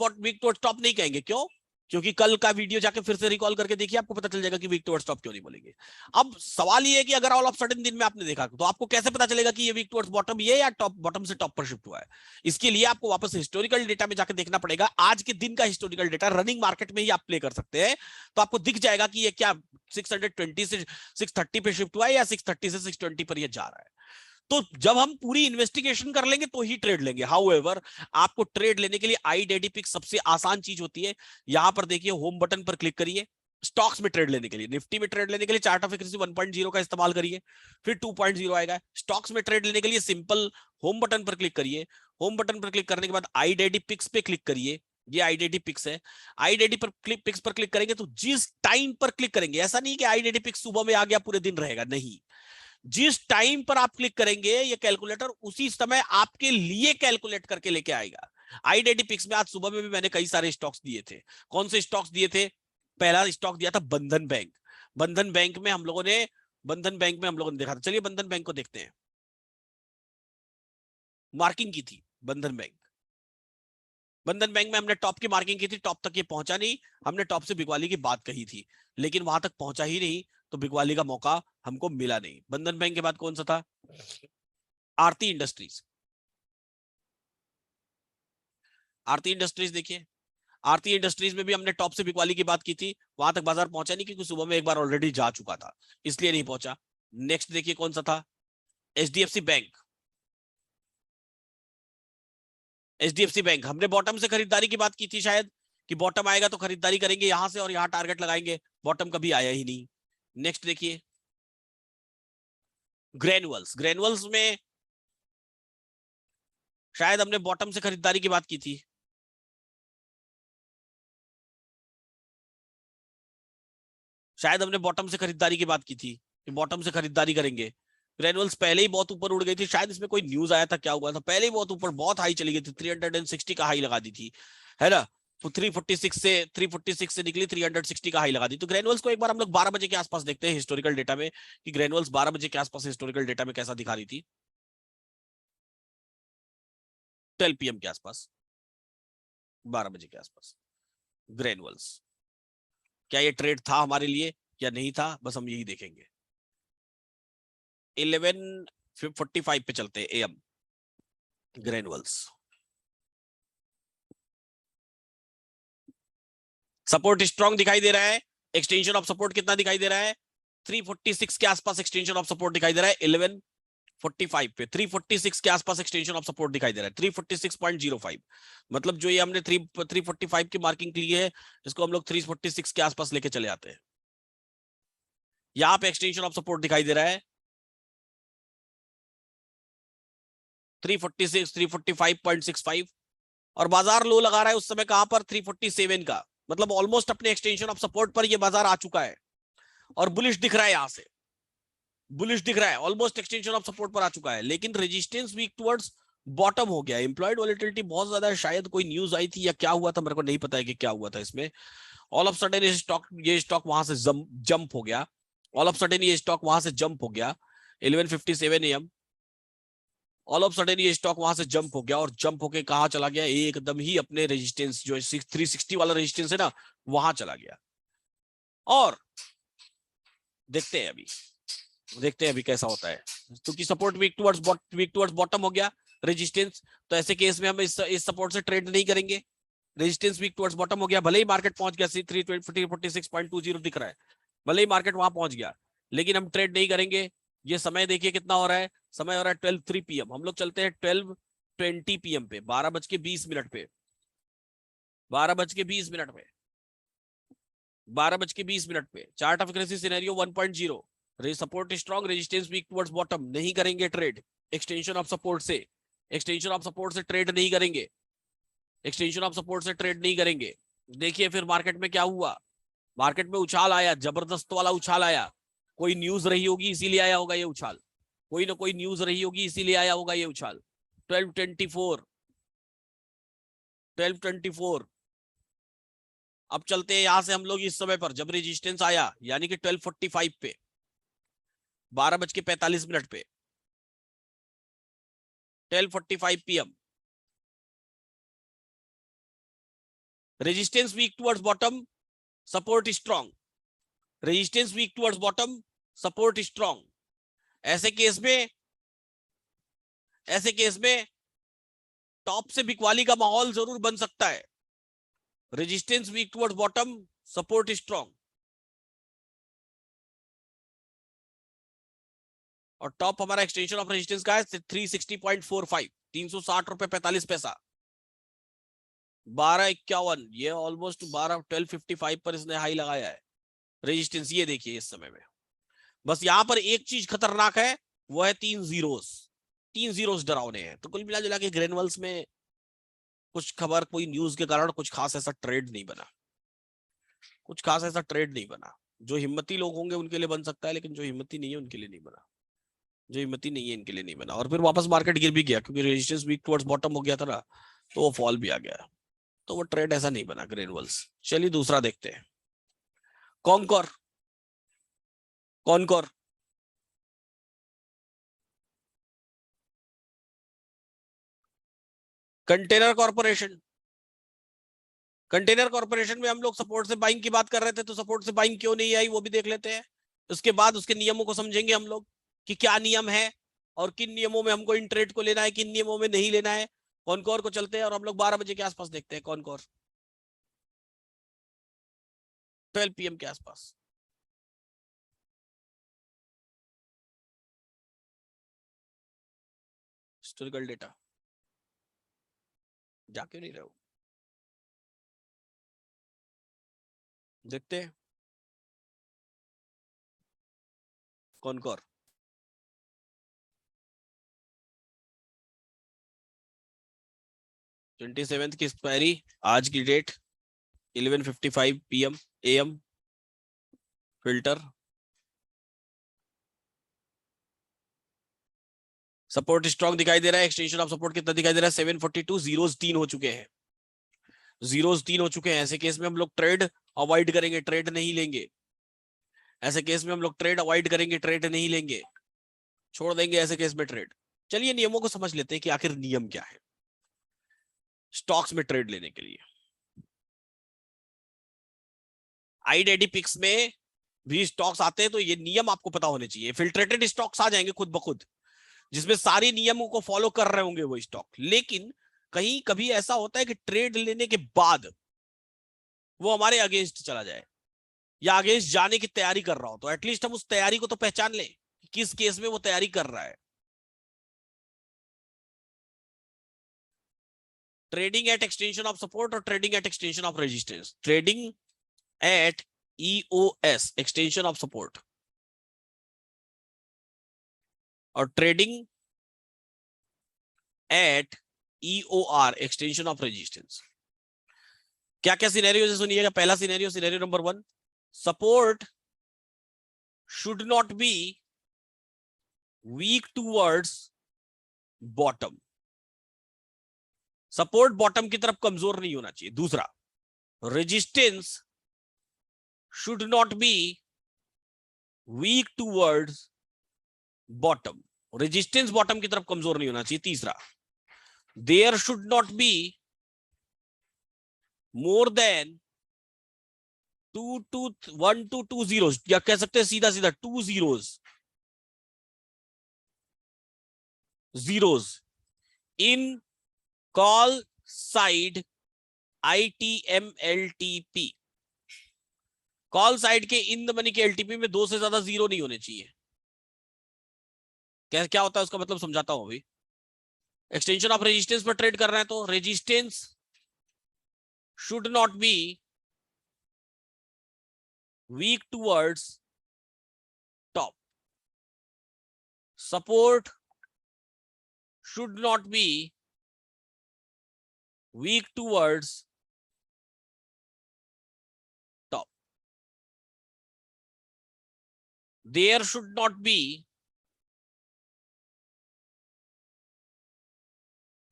टॉप नहीं कहेंगे। क्यों? क्योंकि कल का वीडियो जाके फिर से रिकॉल करके देखिए, आपको पता चल जाएगा कि वीक टुवर्ड्स टॉप क्यों नहीं बोलेंगे। अब सवाल ये है कि अगर ऑल ऑफ सडन दिन में आपने देखा तो आपको कैसे पता चलेगा कि ये वीक टुवर्ड्स बॉटम ये या टॉप बॉटम से टॉप पर शिफ्ट हुआ है? इसके लिए आपको वापस हिस्टोरिकल डेटा में जाकर देखना पड़ेगा। आज के दिन का हिस्टोरिकल डेटा रनिंग मार्केट में ही आप प्ले कर सकते हैं, तो आपको दिख जाएगा कि ये क्या 620 से 630 पे शिफ्ट हुआ है या 630 से 620 पर ये जा रहा है। तो जब हम पूरी इन्वेस्टिगेशन कर लेंगे तो ही ट्रेड लेंगे। हाउएवर, आपको ट्रेड लेने के लिए iDeddyPick सबसे आसान चीज होती है। यहां पर देखिए, होम बटन पर क्लिक करिए। स्टॉक्स में ट्रेड लेने के लिए, निफ्टी में ट्रेड लेने के लिए चार्ट ऑफ एक्यूरेसी 1.0 का इस्तेमाल करिए, फिर 2.0 आएगा। स्टॉक्स में ट्रेड लेने के लिए सिंपल होम बटन पर क्लिक करिए। होम बटन पर क्लिक करने के बाद iDeddyPick पे क्लिक करिए। ये iDeddyPick है। iDeddyPick पर क्लिक करेंगे तो जिस टाइम पर क्लिक करेंगे, ऐसा नहीं कि iDeddyPick सुबह में आ गया पूरे दिन रहेगा, नहीं, जिस टाइम पर आप क्लिक करेंगे ये कैलकुलेटर उसी समय आपके लिए कैलकुलेट करके लेके आएगा। iDeddyPick में आज सुबह में भी मैंने कई सारे स्टॉक्स दिए थे। कौन से स्टॉक्स दिए थे? पहला स्टॉक दिया था बंधन बैंक। बंधन बैंक में हम लोगों ने देखा था। चलिए बंधन बैंक को देखते हैं। मार्किंग की थी बंधन बैंक। बंधन बैंक में हमने टॉप की मार्किंग की थी, टॉप तक ये पहुंचा नहीं। हमने टॉप से बिकवाली की बात कही थी, लेकिन वहां तक पहुंचा ही नहीं, तो बिकवाली का मौका हमको मिला नहीं। बंधन बैंक के बाद कौन सा था? आरती इंडस्ट्रीज। आरती इंडस्ट्रीज देखिए, आरती इंडस्ट्रीज में भी हमने टॉप से बिकवाली की बात की थी, वहां तक बाजार पहुंचा नहीं क्योंकि सुबह में एक बार ऑलरेडी जा चुका था, इसलिए नहीं पहुंचा। नेक्स्ट देखिए कौन सा था? HDFC bank. एचडीएफसी बैंक हमने बॉटम से खरीदारी की बात की थी शायद, कि बॉटम आएगा तो खरीदारी करेंगे यहां से और यहां टारगेट लगाएंगे। बॉटम कभी आया ही नहीं। नेक्स्ट देखिए ग्रेनुअल्स। ग्रेनुअल्स में शायद हमने बॉटम से खरीदारी की बात की थी। शायद हमने बॉटम से खरीदारी की बात की थी कि बॉटम से खरीदारी करेंगे। ग्रेनुअल्स पहले ही बहुत ऊपर उड़ गई थी, शायद इसमें कोई न्यूज आया था, क्या हुआ था, पहले ही बहुत ऊपर बहुत हाई चली गई थी, 360 का हाई लगा दी थी, है ना। तो 346 से निकली, 360 का हाई लगा दी। तो ग्रेनुअल्स को एक बार हम लोग 12 बजे के आसपास देखते हैं हिस्टोरिकल डेटा में, कि ग्रेनुअल्स 12 बजे के आसपास हिस्टोरिकल डेटा में कैसा दिखा रही थी। 12 PM के आसपास, 12 बजे के आसपास ग्रेनुअल्स, क्या ये ट्रेड था हमारे लिए या नहीं था, बस हम यही देखेंगे। 11:45 पे चलते हैं AM। ग्रेनुअल्स सपोर्ट स्ट्रॉन्ग दिखाई दे रहा है। एक्सटेंशन ऑफ सपोर्ट कितना दिखाई दे रहा है? 346 के आसपास एक्सटेंशन ऑफ सपोर्ट दिखाई दे रहा है। 11:45 पे 346 के आसपास एक्सटेंशन ऑफ सपोर्ट दिखाई दे रहा है। 346.05, मतलब जो ये हमने 345 की मार्किंग की है, इसको हम लोग 346 के आसपास लेके चले आते हैं। यहां पे एक्सटेंशन ऑफ सपोर्ट दिखाई दे रहा है 346, 345.65, और बाजार लो लगा रहा है उस समय कहां पर? 347 का, मतलब ऑलमोस्ट अपने एक्सटेंशन ऑफ सपोर्ट पर ये बाजार आ चुका है, और बुलिश दिख रहा है, यहां से बुलिश दिख रहा है, ऑलमोस्ट एक्सटेंशन ऑफ सपोर्ट पर आ चुका है, लेकिन रेजिस्टेंस वीक टुवर्ड्स बॉटम हो गया। एम्प्लॉयड वॉलेटिलिटी बहुत ज्यादा है, शायद कोई न्यूज आई थी या क्या हुआ था, मेरे को नहीं पता है कि क्या हुआ था इसमें। ऑल ऑफ सडन ये स्टॉक वहां से जंप हो गया। ऑल ऑफ सडन ये स्टॉक वहां से जंप हो गया 11:57 AM। ऑल ऑफ सडन ये स्टॉक वहां से जंप हो गया, और जंप होके कहा चला गया? एकदम ही अपने रेजिस्टेंस, जो 360 वाला रेजिस्टेंस है ना, वहां चला गया। और देखते हैं अभी कैसा होता है, क्योंकि सपोर्ट वीक टुवर्ड्स बॉटम हो गया, रेजिस्टेंस, तो ऐसे केस में हम इस सपोर्ट से ट्रेड नहीं करेंगे। रेजिस्टेंस वीक टुवर्ड्स बॉटम हो गया, भले ही मार्केट पहुंच गया 346.20 दिख रहा है, भले ही मार्केट वहां पहुंच गया, लेकिन हम ट्रेड नहीं करेंगे। ये समय देखिए कितना हो रहा है, समय हो रहा है 12:03 PM। हम लोग चलते हैं 12:20 PM पे, 12:20 पे, 12:20 पे, 12:20 पे। Chart of accuracy scenario 1.0, support strong, resistance weak towards bottom, नहीं करेंगे ट्रेड। एक्सटेंशन ऑफ सपोर्ट से ट्रेड नहीं करेंगे, एक्सटेंशन ऑफ सपोर्ट से ट्रेड नहीं करेंगे। देखिए फिर मार्केट में क्या हुआ, मार्केट में उछाल आया, जबरदस्त वाला उछाल आया। कोई न्यूज रही होगी इसीलिए आया होगा ये उछाल, कोई ना कोई न्यूज रही होगी इसीलिए आया होगा ये उछाल। 12:24 अब चलते हैं यहां से हम लोग इस समय पर, जब रेजिस्टेंस आया यानी कि 12:45 पे, 12:45 पे, 12:45 PM, resistance weak towards bottom, support strong, resistance weak towards bottom, support strong. ऐसे केस में, ऐसे केस में टॉप से बिकवाली का माहौल जरूर बन सकता है। Resistance weak towards bottom, support strong, और टॉप हमारा एक्सटेंशन ऑफ रेजिस्टेंस का है 360.45, 360 रुपए 45 पैसा, 12:51, ये ऑलमोस्ट 12:55 पर इसने हाई लगाया है रेजिस्टेंस। ये देखिए इस समय में बस यहां पर एक चीज खतरनाक है, वो है 3 जीरोस, 3 जीरोस डरावने हैं। तो कुल मिला जुला के ग्रेनुअल्स में कुछ खबर, कोई न्यूज के कारण कुछ खास ऐसा ट्रेड नहीं बना, कुछ खास ऐसा ट्रेड नहीं बना। जो हिम्मती लोग होंगे उनके लिए बन सकता है, लेकिन जो हिम्मती नहीं है उनके लिए नहीं बना, जो हिम्मती नहीं है इनके लिए नहीं बना। और फिर वापस मार्केट गिर भी गया क्योंकि रेजिस्टेंस वीक टुवर्ड्स बॉटम हो गया था ना, तो वो फॉल भी आ गया, तो वो ट्रेड ऐसा नहीं बना ग्रेनुअल्स। चलिए दूसरा देखते हैं, Concor. Concor container corporation, container corporation में हम लोग सपोर्ट से बाइंग की बात कर रहे थे, तो सपोर्ट से बाइंग क्यों नहीं आई वो भी देख लेते हैं। उसके बाद उसके नियमों को समझेंगे हम लोग कि क्या नियम है और किन नियमों में हमको इन ट्रेड को लेना है, किन नियमों में नहीं लेना है। कॉनकोर को चलते हैं और हम लोग 12 बजे के आसपास देखते हैं कॉनकोर, 12 PM के आसपास। हिस्टोरिकल डेटा जा क्यों नहीं रहे हो, देखते हैं कॉनकोर। 27 की एक्सपायरी, आज की date 11:55 PM AM, filter, support strong दिखाई दे रहा है। एक्सटेंशन ऑफ सपोर्ट कितना दिखाई दे रहा है, 742, जीरोस 3 हो चुके हैं, जीरोस 3 हो चुके हैं। ऐसे केस में हम लोग ट्रेड अवॉइड करेंगे, ट्रेड नहीं लेंगे। ऐसे केस में हम लोग ट्रेड अवॉइड करेंगे, ट्रेड नहीं लेंगे, छोड़ देंगे ऐसे केस में ट्रेड। चलिए नियमों को समझ लेते हैं कि आखिर नियम क्या है स्टॉक्स में ट्रेड लेने के लिए। आईडेडिपिक्स में भी स्टॉक्स आते हैं, तो ये नियम आपको पता होने चाहिए। फिल्ट्रेटेड स्टॉक्स आ जाएंगे खुद ब खुद, जिसमें सारे नियमों को फॉलो कर रहे होंगे वो स्टॉक। लेकिन कहीं कभी ऐसा होता है कि ट्रेड लेने के बाद वो हमारे अगेंस्ट चला जाए या अगेंस्ट जाने की तैयारी कर रहा हो, तो एटलीस्ट हम उस तैयारी को तो पहचान लें कि किस केस में वो तैयारी कर रहा है। Trading at extension of support और trading at extension of resistance. Trading at EOS extension of support और trading at EOR extension of resistance. क्या क्या सिनेरियो है सुनिएगा। पहला scenario, scenario number 1, support should not be weak towards bottom, support bottom की तरफ कमजोर नहीं होना चाहिए। दूसरा, resistance should not be weak towards bottom, resistance bottom की तरफ कमजोर नहीं होना चाहिए। तीसरा, there should not be more than 1 to 2 zeros, या कह सकते हैं सीधा सीधा 2 zeros, zeros in call side ITM-LTP। Call side के इन द मनी के LTP में 2 से ज्यादा जीरो नहीं होने चाहिए। क्या क्या होता है उसका मतलब समझाता हूं अभी। एक्सटेंशन ऑफ रेजिस्टेंस पर ट्रेड कर रहे हैं तो resistance should not be weak towards top, support should not be weak towards top, there should not be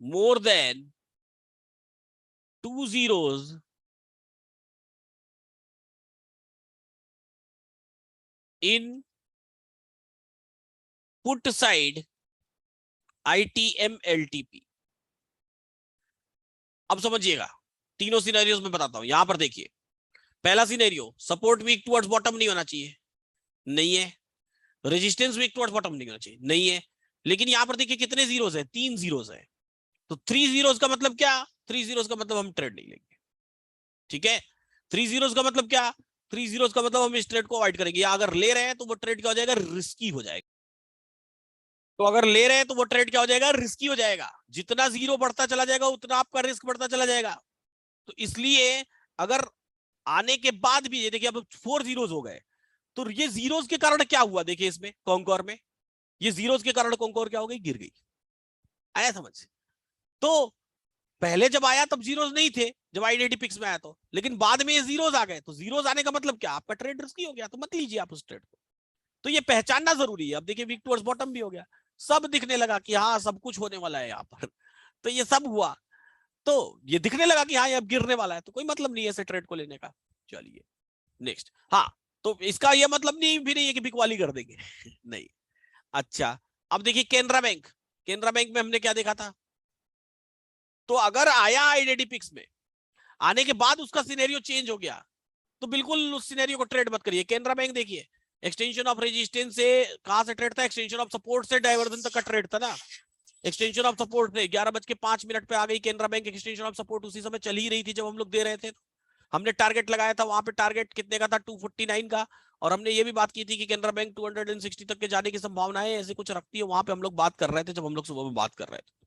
more than 2 zeros in put side ITM LTP। अब समझिएगा, तीनों सिनेरियोस में बताता हूं। यहां पर देखिए, पहला scenario, support weak towards bottom नहीं होना चाहिए, नहीं है। रेजिस्टेंस वीक टुवर्ड्स बॉटम नहीं होना चाहिए, नहीं है। लेकिन यहां पर देखिए कितने जीरोस है, 3 जीरोस है। तो 3 जीरोस का मतलब क्या, 3 जीरोस का मतलब हम ट्रेड नहीं लेंगे, ठीक है। 3 जीरोस का मतलब क्या, 3 जीरोस का मतलब हम इस ट्रेड को अवॉइड करेंगे, या अगर ले रहे हैं तो वो ट्रेड क्या हो जाएगा, रिस्की हो जाएगा। तो अगर ले रहे हैं तो वो ट्रेड क्या हो जाएगा, रिस्की हो जाएगा। जितना जीरो बढ़ता चला जाएगा उतना आपका रिस्क बढ़ता चला जाएगा। तो इसलिए अगर आने के बाद भी, ये देखिए अब 4 जीरोस हो गए, तो ये जीरोस के कारण क्या हुआ, देखिए इसमें कॉन्कोर में, ये जीरोस के कारण कॉन्कोर क्या हो गई, गिर गई। आया समझ। तो पहले जब आया तब जीरोस नहीं थे, जब आईडीडी पिक्स में आया तो, लेकिन बाद में ये जीरोस आ गए, तो जीरोस आने का मतलब क्या, आपका ट्रेड रिस्की हो गया, तो मत लीजिए आप उस ट्रेड को। तो ये पहचानना जरूरी है। अब देखिए वीक टुवर्ड्स बॉटम भी हो गया, सब दिखने लगा कि हाँ सब कुछ होने वाला है यहाँ पर। तो ये सब हुआ, तो ये दिखने लगा कि हाँ ये अब गिरने वाला है, तो कोई मतलब नहीं है ऐसे ट्रेड को लेने का। चलिए नेक्स्ट। हाँ, तो इसका ये मतलब नहीं भी नहीं है कि बिकवाली कर देंगे नहीं। अच्छा, अब देखिए केनरा बैंक, केनरा बैंक में हमने क्या देखा था, तो अगर आया आईडीडी पिक्स में, आने के बाद उसका सिनेरियो चेंज हो गया, तो बिल्कुल उस सिनेरियो को ट्रेड मत करिए। केनरा बैंक देखिए, एक्सटेंशन ऑफ रेजिस्टेंस से कहां से ट्रेड था, एक्सटेंशन ऑफ सपोर्ट से डाइवर्जन तक का ट्रेड था ना। एक्सटेंशन ऑफ सपोर्ट से 11:05 पे आ गई Canara bank, extension of support उसी समय चल ही रही थी जब हम लोग दे रहे थे। हमने टारगेट लगाया था, वहां पे टारगेट कितने का था, 249 का। और हमने ये भी बात की थी कि केनरा बैंक 260 तक के जाने की संभावना है, ऐसे कुछ रखती है, वहां पे हम लोग बात कर रहे थे जब हम लोग सुबह में बात कर रहे थे।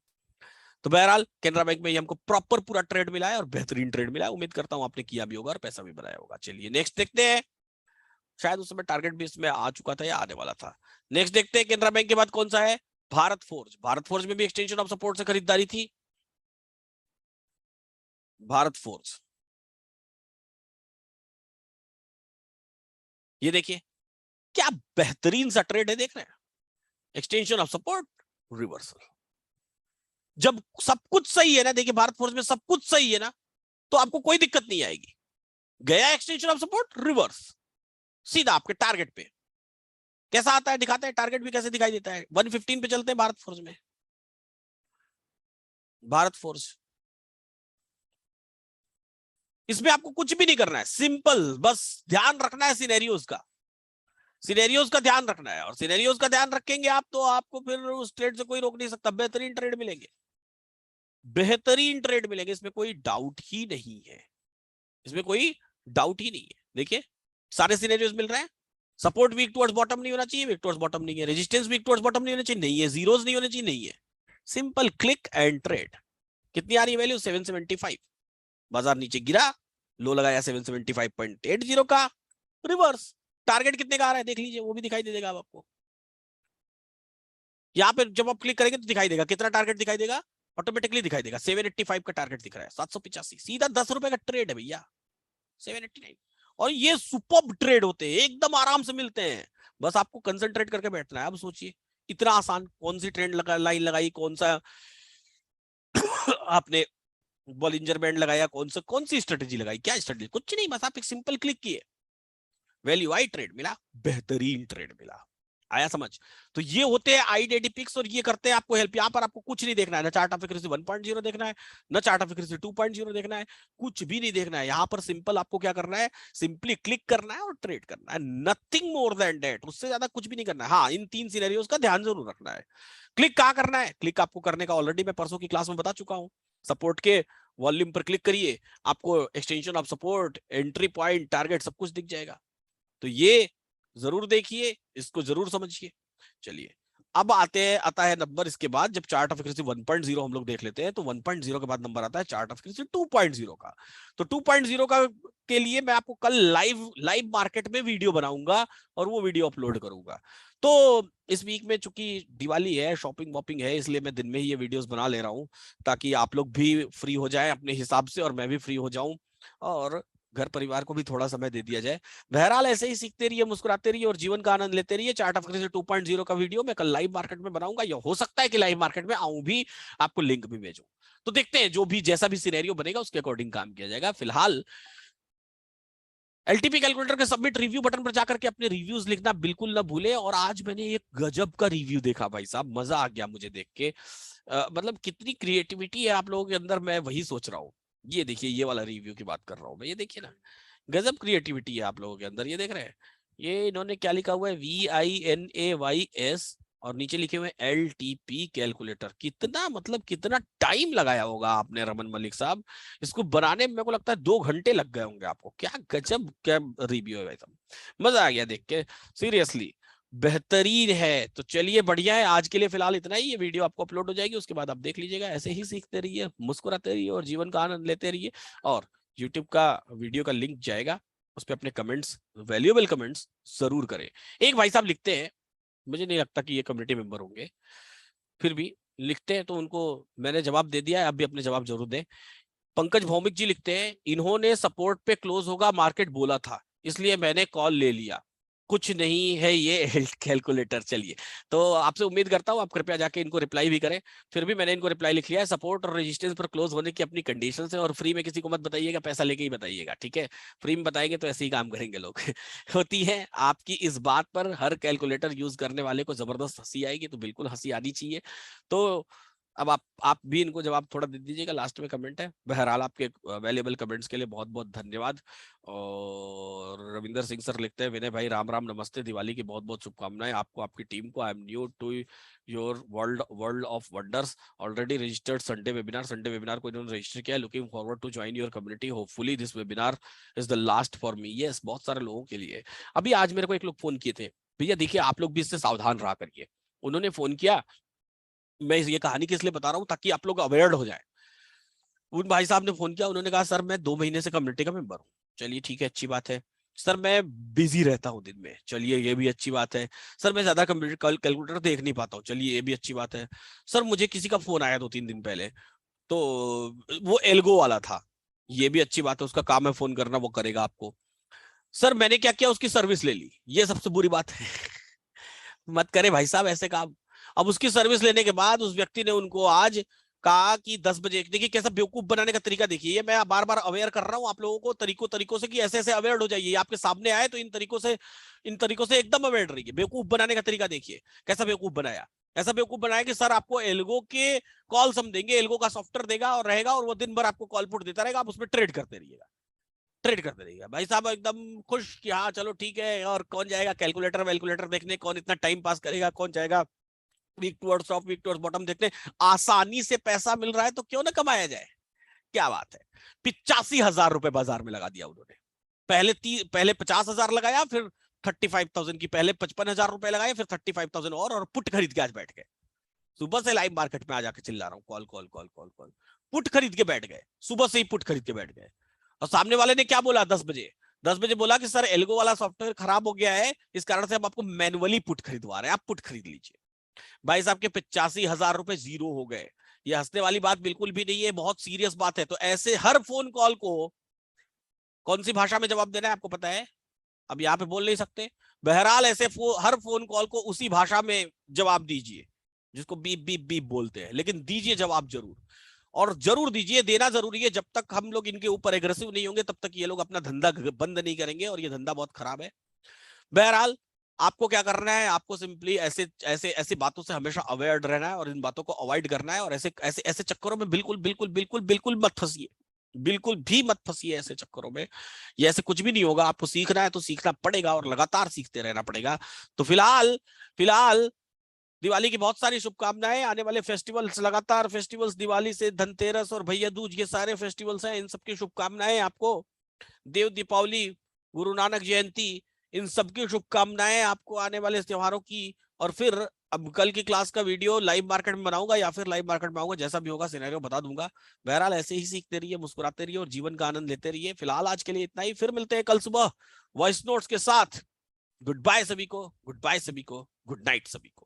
तो बहरहाल केनरा बैंक में हमको प्रॉपर पूरा ट्रेड मिला है और बेहतरीन ट्रेड मिला है। उम्मीद करता हूं आपने किया भी होगा और पैसा भी बनाया होगा। चलिए नेक्स्ट देखते हैं, शायद उस समय टारगेट भी इसमें आ चुका था या आने वाला था। नेक्स्ट देखते हैं केनरा बैंक के बाद कौन सा है, भारत फोर्ज। भारत फोर्ज में भी एक्सटेंशन ऑफ सपोर्ट से खरीदारी थी। भारत फोर्ज, ये देखिए क्या बेहतरीन सा ट्रेड है, देख रहे हैं, एक्सटेंशन ऑफ सपोर्ट, रिवर्सल। जब सब कुछ सही है ना, देखिए भारत फोर्ज में सब कुछ सही है ना, तो आपको कोई दिक्कत नहीं आएगी। गया एक्सटेंशन ऑफ सपोर्ट, रिवर्स, सीधा आपके टारगेट पे। कैसा आता है, दिखाते हैं टारगेट भी कैसे दिखाई देता है। 115 पे चलते हैं भारत फोर्ज में। भारत फोर्ज, इसमें आपको कुछ भी नहीं करना है, सिंपल बस ध्यान रखना है सिनेरियोस का, सिनेरियोस का ध्यान रखना है। और सिनेरियोस का ध्यान रखेंगे आप तो आपको फिर उस ट्रेड से कोई रोक नहीं सकता। बेहतरीन ट्रेड मिलेंगे, बेहतरीन ट्रेड मिलेंगे, इसमें कोई डाउट ही नहीं है, इसमें कोई डाउट ही नहीं है। देखिए सारे सिनेरियोस मिल रहे हैं। सपोर्ट वीक टुवर्ड्स बॉटम नहीं होना चाहिए, वीक टुवर्ड्स बॉटम नहीं है। रेजिस्टेंस वीक टुवर्ड्स बॉटम नहीं होना चाहिए, नहीं है। जीरोस नहीं होने चाहिए, नहीं है। Simple click and trade. कितनी आ रही वैल्यू, 775। बाजार नीचे गिरा, लो लगाया 775.80 का, रिवर्स। टारगेट कितने का आ रहा है देख लीजिए, वो भी दिखाई दे देगा आपको। यहाँ पे जब आप क्लिक करेंगे तो दिखाई देगा कितना टारगेट दिखाई देगा, ऑटोमेटिकली दिखाई देगा। 785 का टारगेट दिख रहा है, 785, सीधा 10 रुपए का ट्रेड है भैया, 789। और ये सुपर ट्रेड होते हैं, एकदम आराम से मिलते हैं। बस आपको कंसंट्रेट करके बैठना है। अब सोचिए इतना आसान, कौन सी ट्रेंड लगा, लाइन लगाई, कौन सा आपने बॉलिंजर बैंड लगाया, कौन सी स्ट्रेटेजी लगाई, क्या स्ट्रेटेजी, कुछ नहीं, बस आप एक सिंपल क्लिक किए, वैल्यू आई, ट्रेड मिला, बेहतरीन ट्रेड मिला। आया समझ। तो ये होते हैं आईडीडी पिक्स और ये करते हैं आपको हेल्प। यहाँ पर आपको कुछ नहीं देखना है, ना चार्ट ऑफ एक्यूरेसी 1.0 देखना है, ना चार्ट ऑफ एक्यूरेसी 2.0 देखना है, कुछ भी नहीं देखना है। यहाँ पर सिंपल आपको क्या करना है, सिंपली क्लिक करना है और ट्रेड करना है, नथिंग मोर देन दैट। उससे ज्यादा कुछ भी नहीं करना है। हाँ, इन 3 सिनेरियोस का ध्यान जरूर रखना है। क्लिक कहाँ करना है, क्लिक आपको करने का ऑलरेडी मैं परसों की क्लास में बता चुका हूँ। सपोर्ट के वॉल्यूम पर क्लिक करिए, आपको extension of support, entry point, target सब कुछ दिख जाएगा। तो ये जरूर देखिए, इसको जरूर समझिए। चलिए अब आता है नंबर इसके बाद, जब चार्ट ऑफ एक्यूरेसी 1.0 हम लोग देख लेते हैं, तो 1.0 के बाद नंबर आता है चार्ट ऑफ एक्यूरेसी 2.0 का। तो 2.0 का के लिए मैं आपको कल लाइव मार्केट में वीडियो बनाऊंगा और वो वीडियो अपलोड करूंगा। तो इस वीक में चूंकि दिवाली है, शॉपिंग वॉपिंग है, इसलिए मैं दिन में ही ये वीडियोस बना ले रहा हूँ, ताकि आप लोग भी फ्री हो जाए अपने हिसाब से और मैं भी फ्री हो जाऊं और घर परिवार को भी थोड़ा समय दे दिया जाए। बहरहाल ऐसे ही सीखते रहिए, मुस्कुराते रहिए और जीवन का आनंद लेते रहिए। चार्ट ऑफ एक्यूरेसी 2.0 का वीडियो मैं कल लाइव मार्केट में बनाऊंगा, या हो सकता है कि लाइव मार्केट में आऊं भी, आपको लिंक भी भेजूं। तो देखते हैं, जो भी जैसा भी सिनेरियो बनेगा उसके अकॉर्डिंग काम किया जाएगा। फिलहाल एलटीपी कैलकुलेटर के सबमिट रिव्यू बटन पर जाकर के अपने रिव्यूज लिखना बिल्कुल ना भूले। और आज मैंने एक गजब का रिव्यू देखा भाई साहब, मजा आ गया मुझे देख के। मतलब कितनी क्रिएटिविटी है आप लोगों के अंदर, मैं वही सोच रहा हूँ। ये देखिए, ये वाला रिव्यू की बात कर रहा हूँ मैं, ये देखिए ना, गजब क्रिएटिविटी है आप लोगों के अंदर। ये देख रहे हैं, ये इन्होंने क्या लिखा हुआ है, VINAYS, और नीचे लिखे हुए LTP कैलकुलेटर। कितना मतलब कितना टाइम लगाया होगा आपने रमन मलिक साहब, इसको बनाने में मेरे को लगता है 2 घंटे लग गए होंगे आपको। क्या गजब क्या रिव्यू है भाई साहब, मजा आ गया देख के, सीरियसली बेहतरीन है। तो चलिए बढ़िया है, आज के लिए फिलहाल इतना ही। ये वीडियो आपको अपलोड हो जाएगी, उसके बाद आप देख लीजिएगा। ऐसे ही सीखते रहिए, मुस्कुराते रहिए और जीवन का आनंद लेते रहिए। और यूट्यूब का वीडियो का लिंक जाएगा, उस पर अपने कमेंट्स, वैल्यूएबल कमेंट्स जरूर करें। एक भाई साहब लिखते हैं, मुझे नहीं लगता कि ये कम्युनिटी मेंबर होंगे, फिर भी लिखते हैं तो उनको मैंने जवाब दे दिया है, अब भी अपने जवाब जरूर दें। पंकज भौमिक जी लिखते हैं, इन्होंने सपोर्ट पे क्लोज होगा मार्केट बोला था, इसलिए मैंने कॉल ले लिया, कुछ नहीं है ये कैलकुलेटर। चलिए, तो आपसे उम्मीद करता हूं आप कृपया जाके इनको रिप्लाई भी करें। फिर भी मैंने इनको रिप्लाई लिख लिया है, सपोर्ट और रेजिस्टेंस पर क्लोज होने की अपनी कंडीशन है, और फ्री में किसी को मत बताइएगा, पैसा लेके ही बताइएगा, ठीक है? फ्री में बताएंगे तो ऐसे ही काम करेंगे लोग। होती है आपकी इस बात पर, हर कैलकुलेटर यूज करने वाले को जबरदस्त हंसी आएगी, तो बिल्कुल हंसी आनी चाहिए। तो अब आप भी इनको जवाब थोड़ा दे दीजिएगा, लास्ट में कमेंट है। बहरहाल आपके वैल्यूएबल कमेंट्स के लिए बहुत बहुत धन्यवाद। और रविंदर सिंह सर लिखते हैं, विनय भाई राम राम नमस्ते, दिवाली की बहुत बहुत शुभकामनाएं आपको, आपकी टीम को। I am new to your world of wonders, already registered Sunday webinar को इन्होंने रजिस्टर किया है, looking forward to join your community, hopefully this webinar is the last for me. Yes, बहुत सारे लोगों के लिए। अभी आज मेरे को एक लोग फोन किए थे, भैया देखिए आप लोग भी इससे सावधान रहा करिए। उन्होंने फोन किया, मैं ये कहानी किस लिए बता रहा हूँ, ताकि आप लोग अवेयर हो जाए। उन भाई साहब ने फोन किया, उन्होंने कहा सर मैं 2 महीने से कम्युनिटी का मेंबर हूँ। चलिए ठीक है, अच्छी बात है। सर मैं बिजी रहता हूँ दिन में। चलिए ये भी अच्छी बात है। सर मैं ज्यादा कंप्यूटर कैलकुलेटर देख नहीं पाता हूँ। चलिए ये भी अच्छी बात है। सर मुझे किसी का फोन आया 2-3 दिन पहले, तो वो एल्गो वाला था। ये भी अच्छी बात है, उसका काम है फोन करना, वो करेगा आपको। सर मैंने क्या किया, उसकी सर्विस ले ली, ये सबसे बुरी बात है। मत करे भाई साहब ऐसे काम। अब उसकी सर्विस लेने के बाद उस व्यक्ति ने उनको आज कहा कि 10 बजे, देखिए कैसा बेवकूफ बनाने का तरीका देखिए। ये मैं बार बार अवेयर कर रहा हूं आप लोगों को तरीकों से कि ऐसे ऐसे अवेयर हो जाइए। आपके सामने आए तो इन तरीकों से एकदम अवेयर रहिए। बेवकूफ बनाने का तरीका देखिए, कैसा बेवकूफ बनाया। ऐसा बेवकूफ बनाया कि सर आपको एल्गो के कॉल्स हम देंगे, एल्गो का सॉफ्टवेयर देगा और रहेगा, और वो दिन भर आपको कॉल पुट देता रहेगा, आप उसमें ट्रेड करते रहिएगा। ट्रेड करते रहिएगा भाई साहब, एकदम खुश कि हाँ चलो ठीक है। और कौन जाएगा कैलकुलेटर वैलकुलेटर देखने, कौन इतना टाइम पास करेगा, कौन जाएगा weak towards top weak towards bottom देखने। आसानी से पैसा मिल रहा है तो क्यों ना कमाया जाए। क्या बात है। 85,000 रुपए बाजार में लगा दिया उन्होंने। पहले 50,000 लगाया, फिर 35,000 की, पहले 55,000 रुपए लगाए, फिर 35,000 और पुट खरीद के आज बैठ गए। सुबह से लाइव मार्केट में आ जाके चिल्ला रहा हूँ, call call call call call. Put खरीद के बैठ गए, सुबह से ही पुट खरीद के बैठ गए। और सामने वाले ने क्या बोला, 10 बजे बोला कि सर एल्गो वाला सॉफ्टवेयर खराब हो गया है, इस कारण से हम आपको मैनुअली पुट खरीदवा रहे हैं, आप पुट खरीद लीजिए। भाई साहब के 85,000 रुपए जीरो हो गए। ये हंसने वाली बात बिल्कुल भी नहीं है, बहुत सीरियस बात है। तो ऐसे हर फोन कॉल को कौन सी भाषा में जवाब देना है आपको पता है? अब यहाँ पे बोल नहीं सकते। बहरहाल ऐसे हर फोन कॉल को उसी भाषा में जवाब दीजिए जिसको बीप बीप बीप बोलते हैं, लेकिन दीजिए जवाब जरूर। और जरूर दीजिए, देना जरूरी है। जब तक हम लोग इनके ऊपर एग्रेसिव नहीं होंगे तब तक ये लोग अपना धंधा बंद नहीं करेंगे, और ये धंधा बहुत खराब है। बहरहाल आपको क्या करना है, आपको सिंपली ऐसे ऐसे ऐसी बातों से हमेशा अवेयर रहना है और इन बातों को अवॉइड करना है। और ऐसे ऐसे ऐसे चक्करों में बिल्कुल बिल्कुल बिल्कुल बिल्कुल मत फंसिए, बिल्कुल भी मत फंसिए ऐसे चक्करों में। ये ऐसे कुछ भी नहीं होगा। आपको सीखना है तो सीखना पड़ेगा, और लगातार सीखते रहना पड़ेगा। तो फिलहाल फिलहाल दिवाली की बहुत सारी शुभकामनाएं। आने वाले फेस्टिवल्स, लगातार फेस्टिवल्स, दिवाली से धनतेरस और भैया दूज, ये सारे फेस्टिवल्स हैं, इन सबकी शुभकामनाएं आपको। देव दीपावली, गुरु नानक जयंती, इन सबकी शुभकामनाएं आपको आने वाले त्योहारों की। और फिर अब कल की क्लास का वीडियो लाइव मार्केट में बनाऊंगा या फिर लाइव मार्केट में आऊंगा, जैसा भी होगा सिनेरियो बता दूंगा। बहरहाल ऐसे ही सीखते रहिए, मुस्कुराते रहिए और जीवन का आनंद लेते रहिए। फिलहाल आज के लिए इतना ही, फिर मिलते हैं कल सुबह वॉइस नोट्स के साथ। गुड बाय सभी को, गुड बाय सभी को, गुड नाइट सभी को।